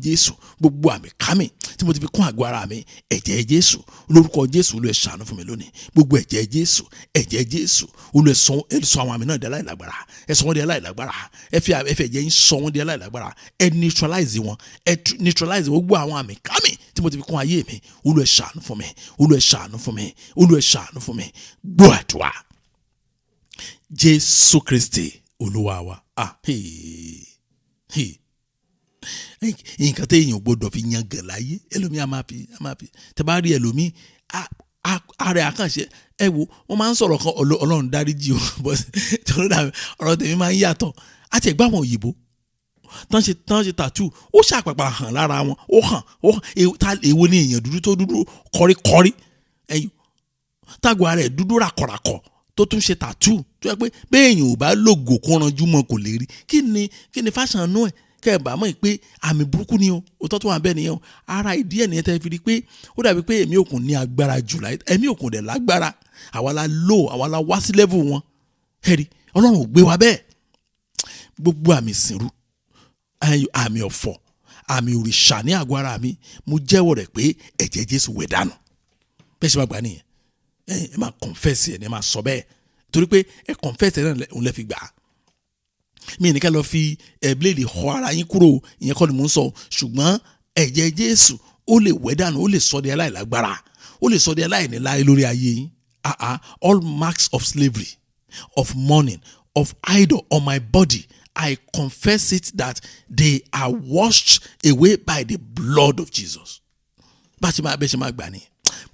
Jésù gbogbo àmì kámì tí mo ti fi kún àgọ́ ara mi ẹ̀jẹ̀ Jésù lórúkọ Jésù Olúwa ṣàánú fún mi lónìí gbogbo ẹ̀jẹ̀ Jésù Olúwa sọ àwọn àmì náà di aláìlágbára ẹ sọ wọ́n di aláìlágbára ẹ fi ẹ̀jẹ̀ yín sọ wọ́n di aláìlágbára ẹ neutralize wọn gbogbo àwọn àmì kámì tí mo ti fi kún ayé mi Olúwa ṣàánú fún mi gbọ́ àdúrà Jésù Kristi Olúwa wa. Nǹkan téèyàn gbọ́dọ̀ fi yan gàn láyé ẹlòmíì a máa fi tẹ́ bá rí ẹlòmíì ààrẹ àkànṣe ẹ wo wọ́n máa ń sọ̀rọ̀ kan Ọlọ́run dáríjì o ọ̀rọ̀ tèmi máa ń yàtọ̀ àti ẹ̀gbọ́n àwọn òyìnbó tán ṣe tattoo ó ṣàpàpà hàn lára wọn ó hàn èwo ni èèyàn dúdú tó dúdú kọríkọrí ẹ̀yìn tágọ̀ ara ẹ̀ dúdú ràkọ̀ràkọ̀ tó tún ṣe tattoo tó yẹ pé béèyàn ò bá lògò kó ranjú mọ́ kò lè rí kí ni fashion nú ẹ̀ kẹ́ ẹ̀ bá mọ̀ pé àmì burúkú ni o òótọ́ tó wà bẹ́ẹ̀ nìyẹn o ara ìdí ẹ̀ nìyẹn tẹ́ fi rí pé ó dàbí pé ẹ̀mí òkun ní agbára jù láì ẹ̀mí òkun dẹ̀ lágbára àwa la wá sí level wọn ẹ̀rí Ọlọ́run ò gbé wa bẹ́ẹ̀ gbogbo àmì ìsìnrú, àmì ọ̀fọ̀, àmì òrìṣà ní àgọ́ ara mi, mo jẹ́wọ́ rẹ̀ pé ẹ̀jẹ̀ Jésù wẹ̀ dànù. bẹ́ẹ̀ ṣe máa gbà nìyẹn, ẹ máa confess ẹ̀, ẹ máa sọ bẹ́ẹ̀ torí pé ẹ confess ẹ̀ náà òun lẹ fi gbà á. mi ní ká lọ fi bíléèdì họ ara yín kúrò, ìyẹn kọ́ ni mò ń sọ, ṣùgbọ́n ẹ̀jẹ̀ Jésù ó lè wẹ̀ dànù, ó lè sọ di aláìlágbára, ó lè sọ di aláìníláyé lórí ayé yín. All marks of slavery, of mourning, of idol on my body, I confess it that they are washed away by the blood of Jesus. bá ṣe máa gbà ní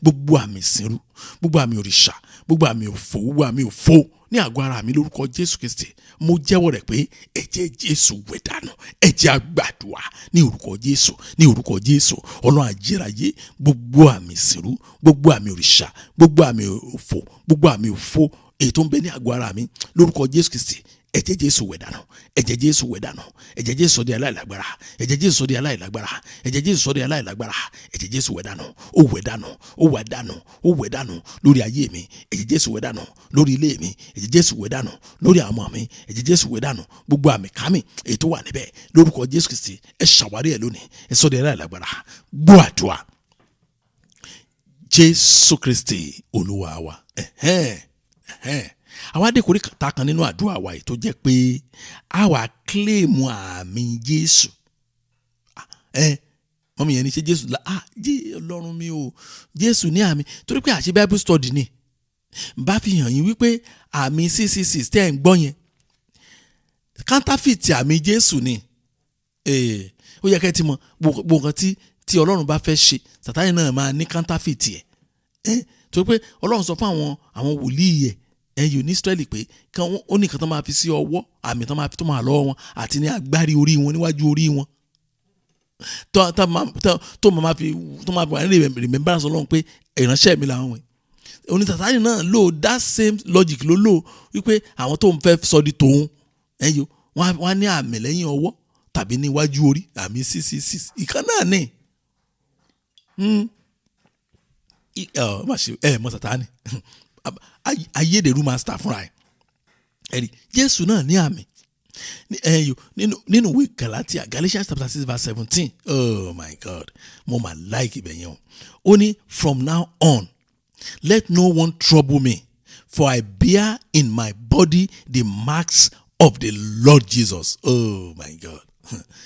gbogbo àmì ìsìnrú, gbogbo àmì òrìṣà, gbogbo àmì òfò, gbogbo àmì òfò ní àgọ́ ara mi lórúkọ Jésù Kristi, mo jẹ́wọ́ rẹ̀ pé ẹ̀jẹ̀ Jésù wẹ̀ dànù. ẹ̀jẹ̀ àgbàdua ní orúkọ Jésù, ní orúkọ Jésù. Ọlọ́run àjẹráyé, gbogbo àmì ìsìnrú, gbogbo àmì òrìṣà, gbogbo àmì òfò, gbogbo àmì òfò èyí tó ń bẹ ní àgọ́ ara mi lórúkọ Jésù Kristi, ẹ̀jẹ̀ Jésù wẹ̀ dànù, ẹ̀jẹ̀ Jésù wẹ̀ dànù, ẹ̀jẹ̀ Jésù sọ di aláìlágbára, ẹ̀jẹ̀ Jésù sọ di aláìlágbára, ẹ̀jẹ̀ Jésù sọ di aláìlágbára, ẹ̀jẹ̀ Jésù wẹ̀ dànù, ó wẹ̀ dànù, ó wẹ̀ dànù, ó wẹ̀ dànù lórí ayé mi, ẹ̀jẹ̀ Jésù wẹ̀ dànù lórí ilé mi, ẹ̀jẹ̀ Jésù wẹ̀ dànù lórí àwọn ọmọ mi, ẹ̀jẹ̀ Jésù wẹ̀ dànù gbogbo àmì kámi èyí tó wà níbẹ̀ lórúkọ Jésù Kristi, ẹ ṣàwárí ẹ lónìí, ẹ sọ di aláìlágbára. Gbọ́ àdúrà Jésù Kristi Olúwa wa. Àwa dé kórè ta kan nínú àdúrà wa yìí tó jẹ́ pé àwa kílèmù àmì Jésù. Mọ́mí yẹn ní ṣe Jésù Ọlọ́run mi o, Jésù ní àmì, torí pé àṣẹ Bible study ni bá fi hàn yín wípé àmì 666 tẹ́ ẹ̀ ń gbọ́ yẹn counterfeit àmì Jésù ni. Ó yẹ kẹ́ ẹ ti mọ̀ gbogbo nǹkan tí Ọlọ́run bá fẹ́ ṣe, Sátánì náà máa ní counterfeit ẹ̀. Torí pé Ọlọ́run sọ fún àwọn wòlíì ẹ̀ ẹ̀yìn ní Ísírẹ́lì pé ó ní nǹkan tó máa fi sí ọwọ́, àmì tó máa fi tó máa lọ́wọ́ wọn àti ní agbárí orí wọn, níwájú orí wọn, tó máa fi wà ní remembrance Ọlọ́run pé ìránṣẹ́ mi làwọn wọ̀nyí. Oní Sátánì náà lò that same logic ló lò wípé àwọn tó ń fẹ́ sọ di tòun ẹ̀yìn wọ́n á ní àmì lẹ́yìn ọwọ́ tàbí níwájú orí, àmì 666 ìkan náà ní. Mọ Sátánì ayédèrú master fúnra ẹ̀. ẹ̀rí Jésù náà ní àmì nínú ìwé Galatians chapter 6 verse 17. Oh my God, mo mà like ibẹ̀ yẹn o. Ó ní from now on let no one trouble me, for I bear in my body the marks of the Lord Jesus. Oh my God.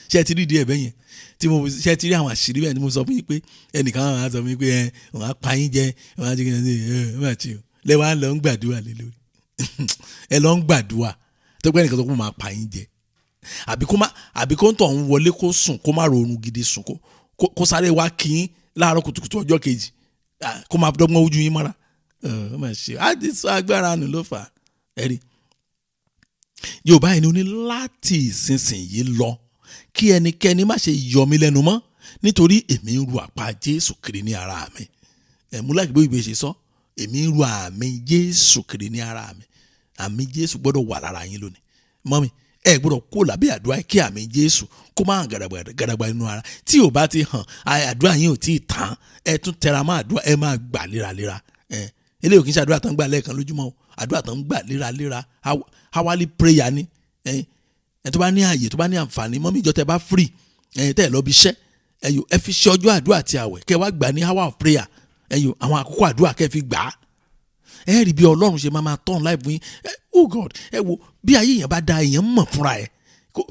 Ṣé ti rí díẹ̀ bẹ́ẹ̀ yẹn tí mo ṣe ti rí àwọn àṣírí bẹ́ẹ̀ ni mo sọ fún yín pé ẹnìkan àwọn àzọ mi pé òun á pa yín jẹ, òun á jẹ́ kí n ṣe má ti o lẹ́wọ̀n á lọ ń gbàdúrà lé lórí. Ẹ lọ ń gbàdúrà tó pé ẹnìkan tó kún máa pa yín jẹ, àbí kó ń tọ̀ ń wọlé kó sùn kó má ronú gidi sùn kó sáré wá kí yín láàárọ̀ kùtùkùtù ọjọ́ kejì kó máa dọ́gbọ́n ojú yín mọ́ra. Má ṣe àdìsọ agbára nù ló fà á. Ẹ̀rí Yorùbá ẹni ó ní láti ìsinsìnyí lọ kí ẹnikẹ́ni má ṣe yọ mí lẹ́nu mọ́, nítorí èmi ń ru àpá Jésù kiri ní ara mi. Múláàgbé ìgbé ṣe sọ, èmi ń ru àmì Jésù kiri ní ara mi. Àmì Jésù gbọ́dọ̀ wà lára yín lónìí. Mọ́mí ẹ gbọ́dọ̀ kó lábẹ́ àdúrà kí àmì Jésù kó máa hàn gàdàgbà nínú ara. Tí ò bá ti hàn, àdúrà yín ò tí ì tán, ẹ tún tẹra mọ́ àdúrà, ẹ máa gbà léraléra. Eléyìí kì í ṣe àdúrà tán gbà lẹ́ẹ̀kan lójúmọ́ o, àdúrà tán gbà léraléra, hourly prayer ni. Ẹ tó bá ní ààyè, tó bá ní àǹfààní, mọ́mí ìjọ tẹ bá free, tẹ́ ẹ lọ bí iṣẹ́, ẹ fi ṣe ọjọ́ àdúrà àti àwẹ̀ kẹ́ wá gbà ní hour of prayer, àwọn àkókò àdúrà kẹ́ fi gbà á. Ẹ rí bí Ọlọ́run ṣe máa turn life yín. Oh God, ẹ wo bí ayé yẹn bá da èèyàn mọ̀ fúnra ẹ̀.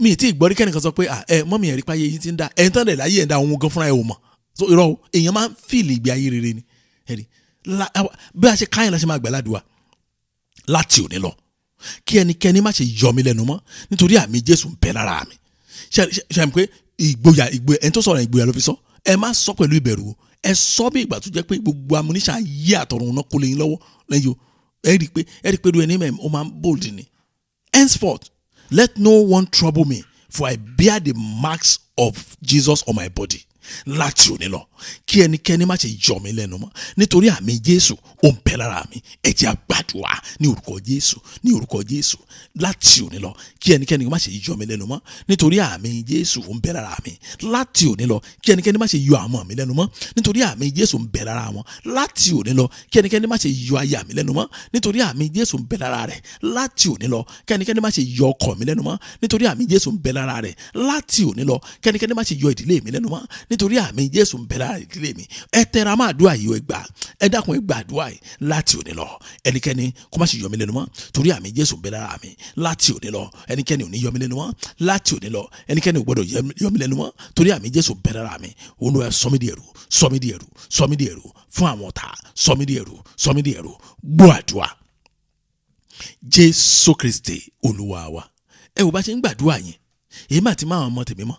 Mi tí ìgbọ́rí kẹ́nìkan sọ pé mọ́mí ẹ̀rí páyé yín ti ń da ẹ̀ ń tán lẹ̀ láyé ẹ̀ ń da òun gan fúnra ẹ̀ ò mọ̀. So irọ́ o, èèyàn máa ń fìlì ìgbé ayé rere ni. Ẹ̀rí bí a ṣe káyìn la ṣe máa gbà ládùúgbà láti òní lọ kí ẹnikẹ́ni má ṣe yọ mí lẹ́nu mọ́, nítorí àmì Jésù ń bẹ lára mi. Ṣe pé ìgboyà ẹni tó sọ̀rọ̀ ìgboyà ló fi sọ. Ẹ má sọ pẹ̀lú ìbẹ̀rù o, ẹ sọ bí ìgbà tó jẹ́ pé gbogbo amúníṣà yí àtọ̀run náà kó lè yín lọ́wọ́ lẹ́yìn o. Ẹ rí pé irú ẹni mẹ́rin ó máa ń bold ni. Henceforth let no one trouble me, for I bear the marks of Jesus on my body. láti òní lọ kí ẹnikẹ́ni má ṣe yọ mí lẹ́nu mọ́ nítorí àmì Jésù ó ń bẹ lára mi. Ẹ jẹ́ a gbàdúrà ní orúkọ Jésù, ní orúkọ Jésù. Láti òní lọ kí ẹnikẹ́ni má ṣe yọ mí lẹ́nu mọ́ nítorí àmì Jésù ó ń bẹ lára mi. Láti òní lọ kí ẹnikẹ́ni má ṣe yọ àwọn mi lẹ́nu mọ́ nítorí àmì Jésù ń bẹ lára wọn. Láti òní lọ kí ẹnikẹ́ni má ṣe yọ aya mi lẹ́nu mọ́ nítorí àmì Jésù ń bẹ lára rẹ̀. Láti òní lọ kí ẹnikẹ́ni má ṣe yọ ọkọ mi lẹ́nu mọ́ nítorí àmì Jésù ń bẹ lára rẹ̀. Láti òní lọ kí ẹnikẹ́ni má ṣe yọ ìdílé mi lẹ́nu mọ́ nítorí àmì Jésù ń bẹ lára ìdílé mi. Ẹ tẹra mọ́ àdúrà yìí, ẹ gbà, ẹ dákun ẹ gbà àdúrà yìí. Láti òní lọ ẹnikẹ́ni kó má ṣe yọ mí lẹ́nu mọ́ torí àmì Jésù ń bẹ lára mi. Láti òní lọ ẹnikẹ́ni ò ní yọ mí lẹ́nu mọ́. Láti òní lọ ẹnikẹ́ni ò gbọdọ̀ yọ mí lẹ́nu mọ́ torí àmì Jésù ń bẹ lára mi. Olúwa sọ mí di ẹ̀rù, sọ mí di ẹ̀rù, sọ mí di ẹ̀rù fún àwọn ọ̀tá, sọ mí di ẹ̀rù, sọ mí di ẹ̀rù. Gbọ́ àdúrà. Jésù Kristi Olúwa wa. Ẹ wò bá ṣe ń gbàdúrà yẹn, èyí mà ti máa ọmọ tèmi mọ́.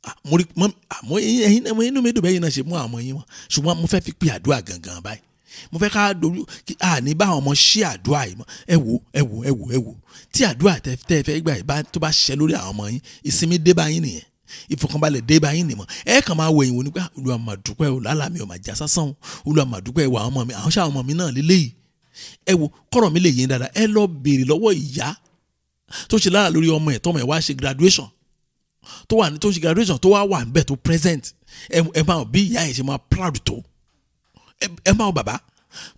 Àmọ́ ẹ̀yin inú mi dùn bẹ́ẹ̀ yín náà ṣe mú àwọn ọmọ yín mọ́, ṣùgbọ́n mo fẹ́ fi pé àdúrà gangan báyìí. Mo fẹ́ ká dojú àní bá àwọn ọmọ ṣí àdúrà yìí mọ́. Ẹ wò tí àdúrà tẹ́ fẹ́ gbà yìí tó bá ṣẹ lórí àwọn ọmọ yín, ìsinmi dé bá yín nìyẹn, ìfọ̀kànbalẹ̀ dé bá yín nìmọ̀. Ẹ kàn máa wo ẹ̀yìn wò nípa Olúwa mà dúpẹ́ o, lálàá mi ò mà já sásán o, Olúwa mà dúpẹ́ wà àwọn ọmọ mi, àwọn ṣáà ọmọ mi náà lélẹ́yìí. Ẹ wò kọ́rọ̀ mi lè yín dáadáa, ẹ lọ béèrè lọ́wọ́ ìyá tó ṣe lára lórí ọmọ ẹ̀ tọ́mọ ẹ̀ wá ṣe graduation tó ṣe graduation tó wà níbẹ̀ tó present. Ẹ máa bí ìyá ẹ̀ ṣe máa proud tó. Ẹ máa bàbá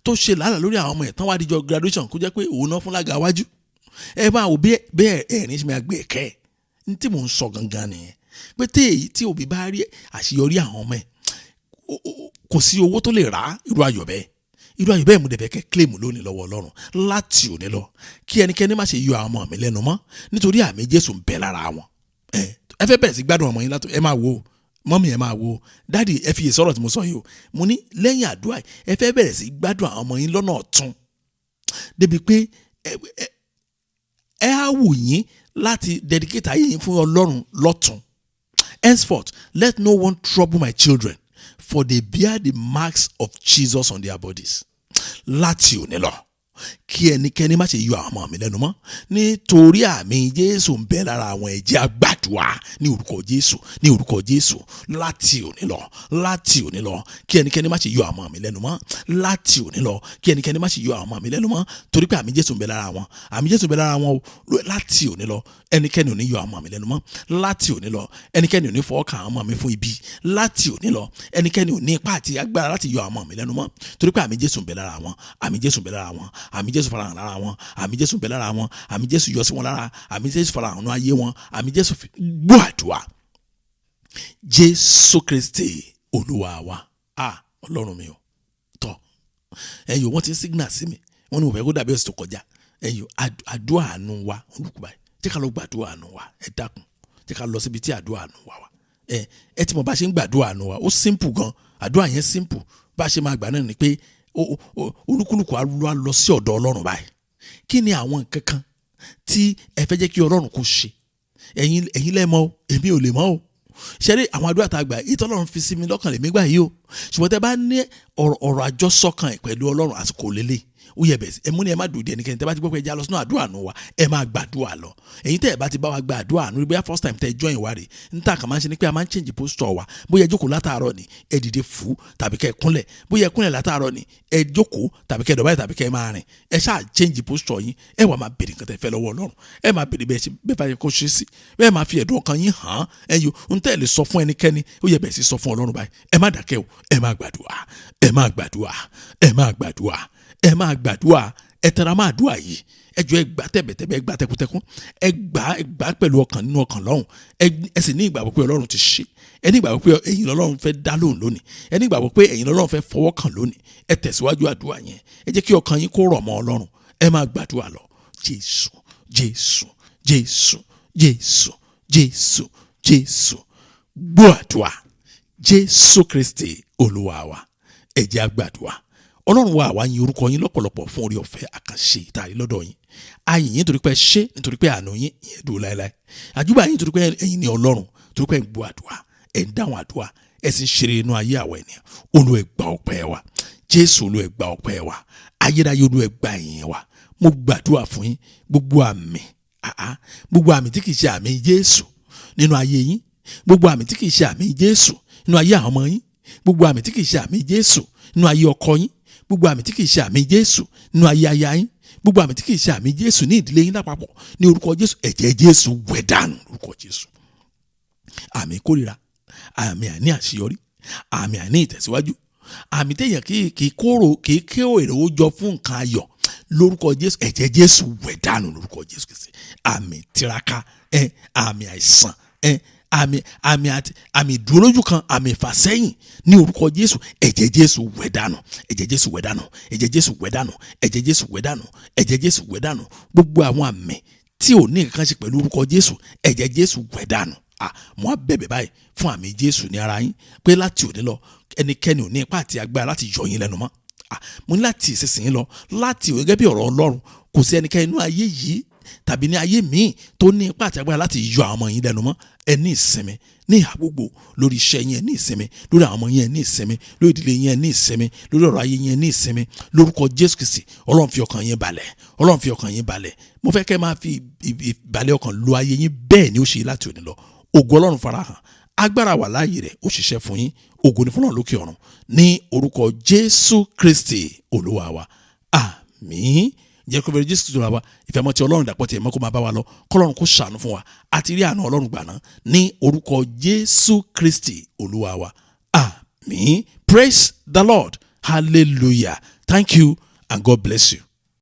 tó ṣe lára lórí àwọn ọmọ ẹ̀ tán wá díjọ graduation kó jẹ́ pé òun náà fún lága wájú. Ẹ máa wò bẹ́ẹ̀ ẹ̀rín ṣe máa gbé ẹ̀kẹ́ ẹ̀. Ní tí mò ń sọ gangan nìyẹn pé tí òbí bá rí àṣeyọrí àwọn ọmọ ẹ̀ kò sí owó tó lè rà irú ayọ̀ bẹ́ẹ̀ mo dẹ̀ fẹ́ kẹ́ claim lónìí lọ́wọ́ Ọlọ́run. Láti òní lọ kí ẹnikẹ́ni má ṣe yọ àwọn ọmọ mi lẹ́nu mọ́ nítorí àmì Jésù ń bẹ lára wọn. Ẹ fẹ́ bẹ̀rẹ̀ sí gbádùn ọmọ yín látọ̀, ẹ máa wo mọ́mí, ẹ máa wo dáàdì, ẹ fi iye sọ̀rọ̀ tí mo sọ yìí o. Mo ní lẹ́yìn àdúrà ẹ fẹ́ bẹ̀rẹ̀ sí gbádùn àwọn ọmọ yín lọ́nà ọ̀tun débi pé ẹ á wù yín láti dedicate ayé yín fún Ọlọ́run lọ́tun. Henceforth let no one trouble my children, for they bear the marks of Jesus on their bodies. Láti òní lọ kí ẹnikẹ́ni má ṣe yọ àwọn ọmọ mi lẹ́nu mọ́ nítorí àmì Jésù ń bẹ lára àwọn. Ẹ jẹ́ a gbàdúrà ní orúkọ Jésù, ní orúkọ Jésù. Láti òní lọ kí ẹnikẹ́ni má ṣe yọ àwọn ọmọ mi lẹ́nu mọ́. Láti òní lọ kí ẹnikẹ́ni má ṣe yọ àwọn ọmọ mi lẹ́nu mọ́ torí pé àmì Jésù ń bẹ lára wọn. Àmì Jésù ń bẹ lára wọn o. Láti òní lọ ẹnikẹ́ni ò ní yọ àwọn ọmọ mi lẹ́nu mọ́. Láti òní lọ ẹnikẹ́ni ò ní fọwọ́ kan àwọn ọmọ mi fún ibi. Láti òní lọ ẹnikẹ́ni ò ní ipá àti agbára láti yọ àwọn ọmọ mi lẹ́nu mọ́ torí pé àmì Jésù ń bẹ lára wọn. Àmì Jésù ń bẹ lára wọn. Àmì Jésù farahàn lára wọn. Àmì Jésù ń bẹ lára wọn. Àmì Jésù yọ sí wọn lára. Àmì Jésù farahàn nínú ayé wọn. Àmì Jésù gbọ́ àdúrà. Jésù Kristi Olúwa wa. Ọlọ́run mi o tọ́ ẹ̀yọ́ wọ́n ti ń signal sí mi, wọ́n ní mo fẹ́ kó dàbí ọ̀sẹ̀ tó kọjá. Ẹ̀yọ́ àdúrà àánú wa olùkùbà jẹ́ ká lọ gbàdúrà àánú wa. Ẹ dákun jẹ́ ká lọ síbi tí àdúrà àánú wa wà. Ẹ tí mo bá ṣe ń gbàdúrà àánú wa ó simple gan. Àdúrà yẹn simple. Bá ṣe máa gbà náà ni pé olúkúlùkù á lọ sí ọ̀dọ̀ Ọlọ́run báyìí. Kí ni àwọn nǹkan kan tí ẹ fẹ́ jẹ́ kí Ọlọ́run kó ṣe? Ẹ̀yin lẹ mọ̀ o, èmi ò lè mọ̀ o. Ṣẹ́rí àwọn àdúrà tá a gbà yìí tọ́lọ́run fi sí mi lọ́kàn lèmi gbà yìí o. Ṣùgbọ́n tẹ́ bá ní ọ̀rọ̀ àjọsọ́kàn ẹ̀ pẹ̀lú Ọlọ́run àsìkò lélẹ̀ ó yẹ bẹ̀ sí ẹ mú ni ẹ má dùn díẹ̀ nìkan tẹ́ bá ti gbọ́ pé ẹ já lọ sínú àdúrà nù wa ẹ máa gbàdúrà lọ. Ẹ̀yin tẹ́ ẹ bá ti bá wa gba àdúrà nù bóyá first time tẹ́ ẹ join wa rè níta kàn máa ń ṣe ni pé a máa ń change posture wa. Bóyá ẹ jókòó látàárọ̀ ni ẹ dìde fú tàbí kẹ́ ẹ kúnlẹ̀. Bóyá ẹ kúnlẹ̀ látàárọ̀ ni ẹ jókòó tàbí kẹ́ ẹ dọ̀bálẹ̀ tàbí kẹ́ ẹ máa rìn. Ẹ ṣáà change posture yín. Ẹ wá máa bèrè nǹkan tẹ́ fẹ́ lọ́wọ́ Ọlọ́run. Ẹ máa bèrè bẹ́ẹ̀ bá yẹ kó ṣe sí. Bẹ́ẹ̀ máa fi ẹ̀dùn ọkàn yín hàn. Ẹ̀yin ohun tẹ́ ẹ lè sọ fún ẹnikẹ́ni ó yẹ bẹ́ẹ̀ sì sọ fún Ọlọ́run báyìí. Ẹ má dákẹ́ o. Ẹ máa gbàdúrà. Ẹ máa gbàdúrà. Ẹ máa gbàdúrà. Ẹ máa gbàdúrà. Ẹ tẹra máa dúà yìí. Ẹ jọ̀ọ́ ẹ gbà tẹ̀bẹ̀tẹ̀bẹ̀ ẹ gbà tẹkùtẹkùn. Ẹ gbà pẹ̀lú ọkàn nínú ọkàn lọ́hùn. Ẹ sì ní ìgbàgbọ́ pé Ọlọ́run ti ṣe. Ẹ ní ìgbàgbọ́ pé ẹ̀yin l'Ọlọ́run fẹ́ dá lóhùn lónìí. Ẹ ní ìgbàgbọ́ pé ẹ̀yin l'Ọlọ́run fẹ́ fọwọ́ kàn lónìí. Ẹ tẹ̀síwájú àdúrà yẹn. Ẹ jẹ́ kí ọkàn yín kó rọ̀ mọ́ Ọlọ́run. Ẹ máa gbàdúrà lọ. Jésù, Jésù, Jésù, Jésù, Jésù, Jésù. Gbọ́ àdúrà. Jésù Kristi Olúwa wa. Ẹ jẹ́ a gbàdúrà. Ọlọ́run wa àwa yìn orúkọ yín lọ́pọ̀lọpọ̀ fún orí ọ̀fẹ́ àkànṣe ìtàrí lọ́dọ̀ yín. A yìn yín nítorí pé ṣé nítorí pé àánú yín ìyẹn dúró láéláé. Àjúbà yín nítorí pé ẹ̀yin ni Ọlọ́run nítorí pé ẹ̀ ń gbọ́ àdúrà ẹ̀ ń dáhùn àdúrà ẹ̀ sì ń ṣeré inú ayé àwọn ènìyàn. Olúwa ẹ gbà ọpẹ́ wa. Jésù Olúwa ẹ gbà ọpẹ́ wa. Ayérayé Olúwa ẹ gbà ìyìn wa. Mo gbàdúrà fún yín gbogbo àmì tí kìí ṣe àmì Jésù nínú ayé yín. Gbogbo àmì tí kìí ṣe àmì Jésù nínú ayé àwọn ọmọ yín, gbogbo àmì tí kìí ṣe àmì Jésù nínú ayé ọkọ yín, gbogbo àmì tí kìí ṣe àmì Jésù nínú ayé aya yín, gbogbo àmì tí kìí ṣe àmì Jésù ní ìdílé yín lápapọ̀, ní orúkọ Jésù, ẹ̀jẹ̀ Jésù wẹ̀ dànù lórúkọ Jésù. Àmì ìkórìíra, àmì àìní àṣeyọrí, àmì àìní ìtẹ̀síwájú, àmì téèyàn kìí kó èrè ó jọ fún nǹkan ayọ̀, lórúkọ Jésù, ẹ̀jẹ̀ Jésù wẹ̀ dànù lórúkọ Jésù Kristi. Àmì tiraka, àmì àìsàn, àmì ìdúró lójú kan, àmì ìfàsẹ́yìn, ní orúkọ Jésù, ẹ̀jẹ̀ Jésù wẹ̀ dànù, ẹ̀jẹ̀ Jésù wẹ̀ dànù, ẹ̀jẹ̀ Jésù wẹ̀ dànù, ẹ̀jẹ̀ Jésù wẹ̀ dànù, ẹ̀jẹ̀ Jésù wẹ̀ dànù. Gbogbo àwọn àmì tí ò ní nǹkan ṣe pẹ̀lú orúkọ Jésù, ẹ̀jẹ̀ Jésù wẹ̀ dànù. Mo á bẹ̀bẹ̀ báyìí fún àmì Jésù ní ara yín pé láti òní lọ ẹnikẹ́ni ò ní ipá àti agbára láti yọ yín lẹ́nu mọ́. Mo ní láti ìsinsìnyí lọ, láti gẹ́gẹ́ bí ọ̀rọ̀ Ọlọ́run, kò sí ẹnikẹ́ni inú ayé yìí tàbí ní ayé míì tó ní ipá àti agbára láti yọ àwọn ọmọ yín lẹ́nu mọ́. Ẹ ní ìsinmi ní ìhà gbogbo, lórí iṣẹ́ yín ẹ ní ìsinmi, lórí àwọn ọmọ yín ẹ ní ìsinmi, lórí ìdílé yín ẹ ní ìsinmi, lórí ọ̀rọ̀ ayé yín ẹ ní ìsinmi, lórúkọ Jésù Kristi. Ọlọ́run fi ọkàn yín balẹ̀, Ọlọ́run fi ọkàn yín balẹ̀. Mo fẹ́ kẹ́ máa fi ìbàlẹ̀ ọkàn lo ayé yín, bẹ́ẹ̀ ni ó ṣe láti òní lọ. Ògo Ọlọ́run farahàn, agbára wà láàyè rẹ̀, ó ṣiṣẹ́ fún yín. Ògo ni fún Ọlọ́run lókè ọ̀run, ní orúkọ Jésù Kristi Olúwa wa. Àmín. Jẹ́ kó bẹ̀rẹ̀ Jésù Kristi Olúwa wa, ìfẹ́mọ́ ti Ọlọ́run dàpọ̀ tí ẹ̀mọ́ kó máa bá wa lọ, kọ́lọ́run kó ṣàánú fún wa, àti rí àánú Ọlọ́run gbà náà, ní orúkọ Jésù Kristi Olúwa wa. Àmín. Praise the Lord. Hallelujah. Thank you and God bless you.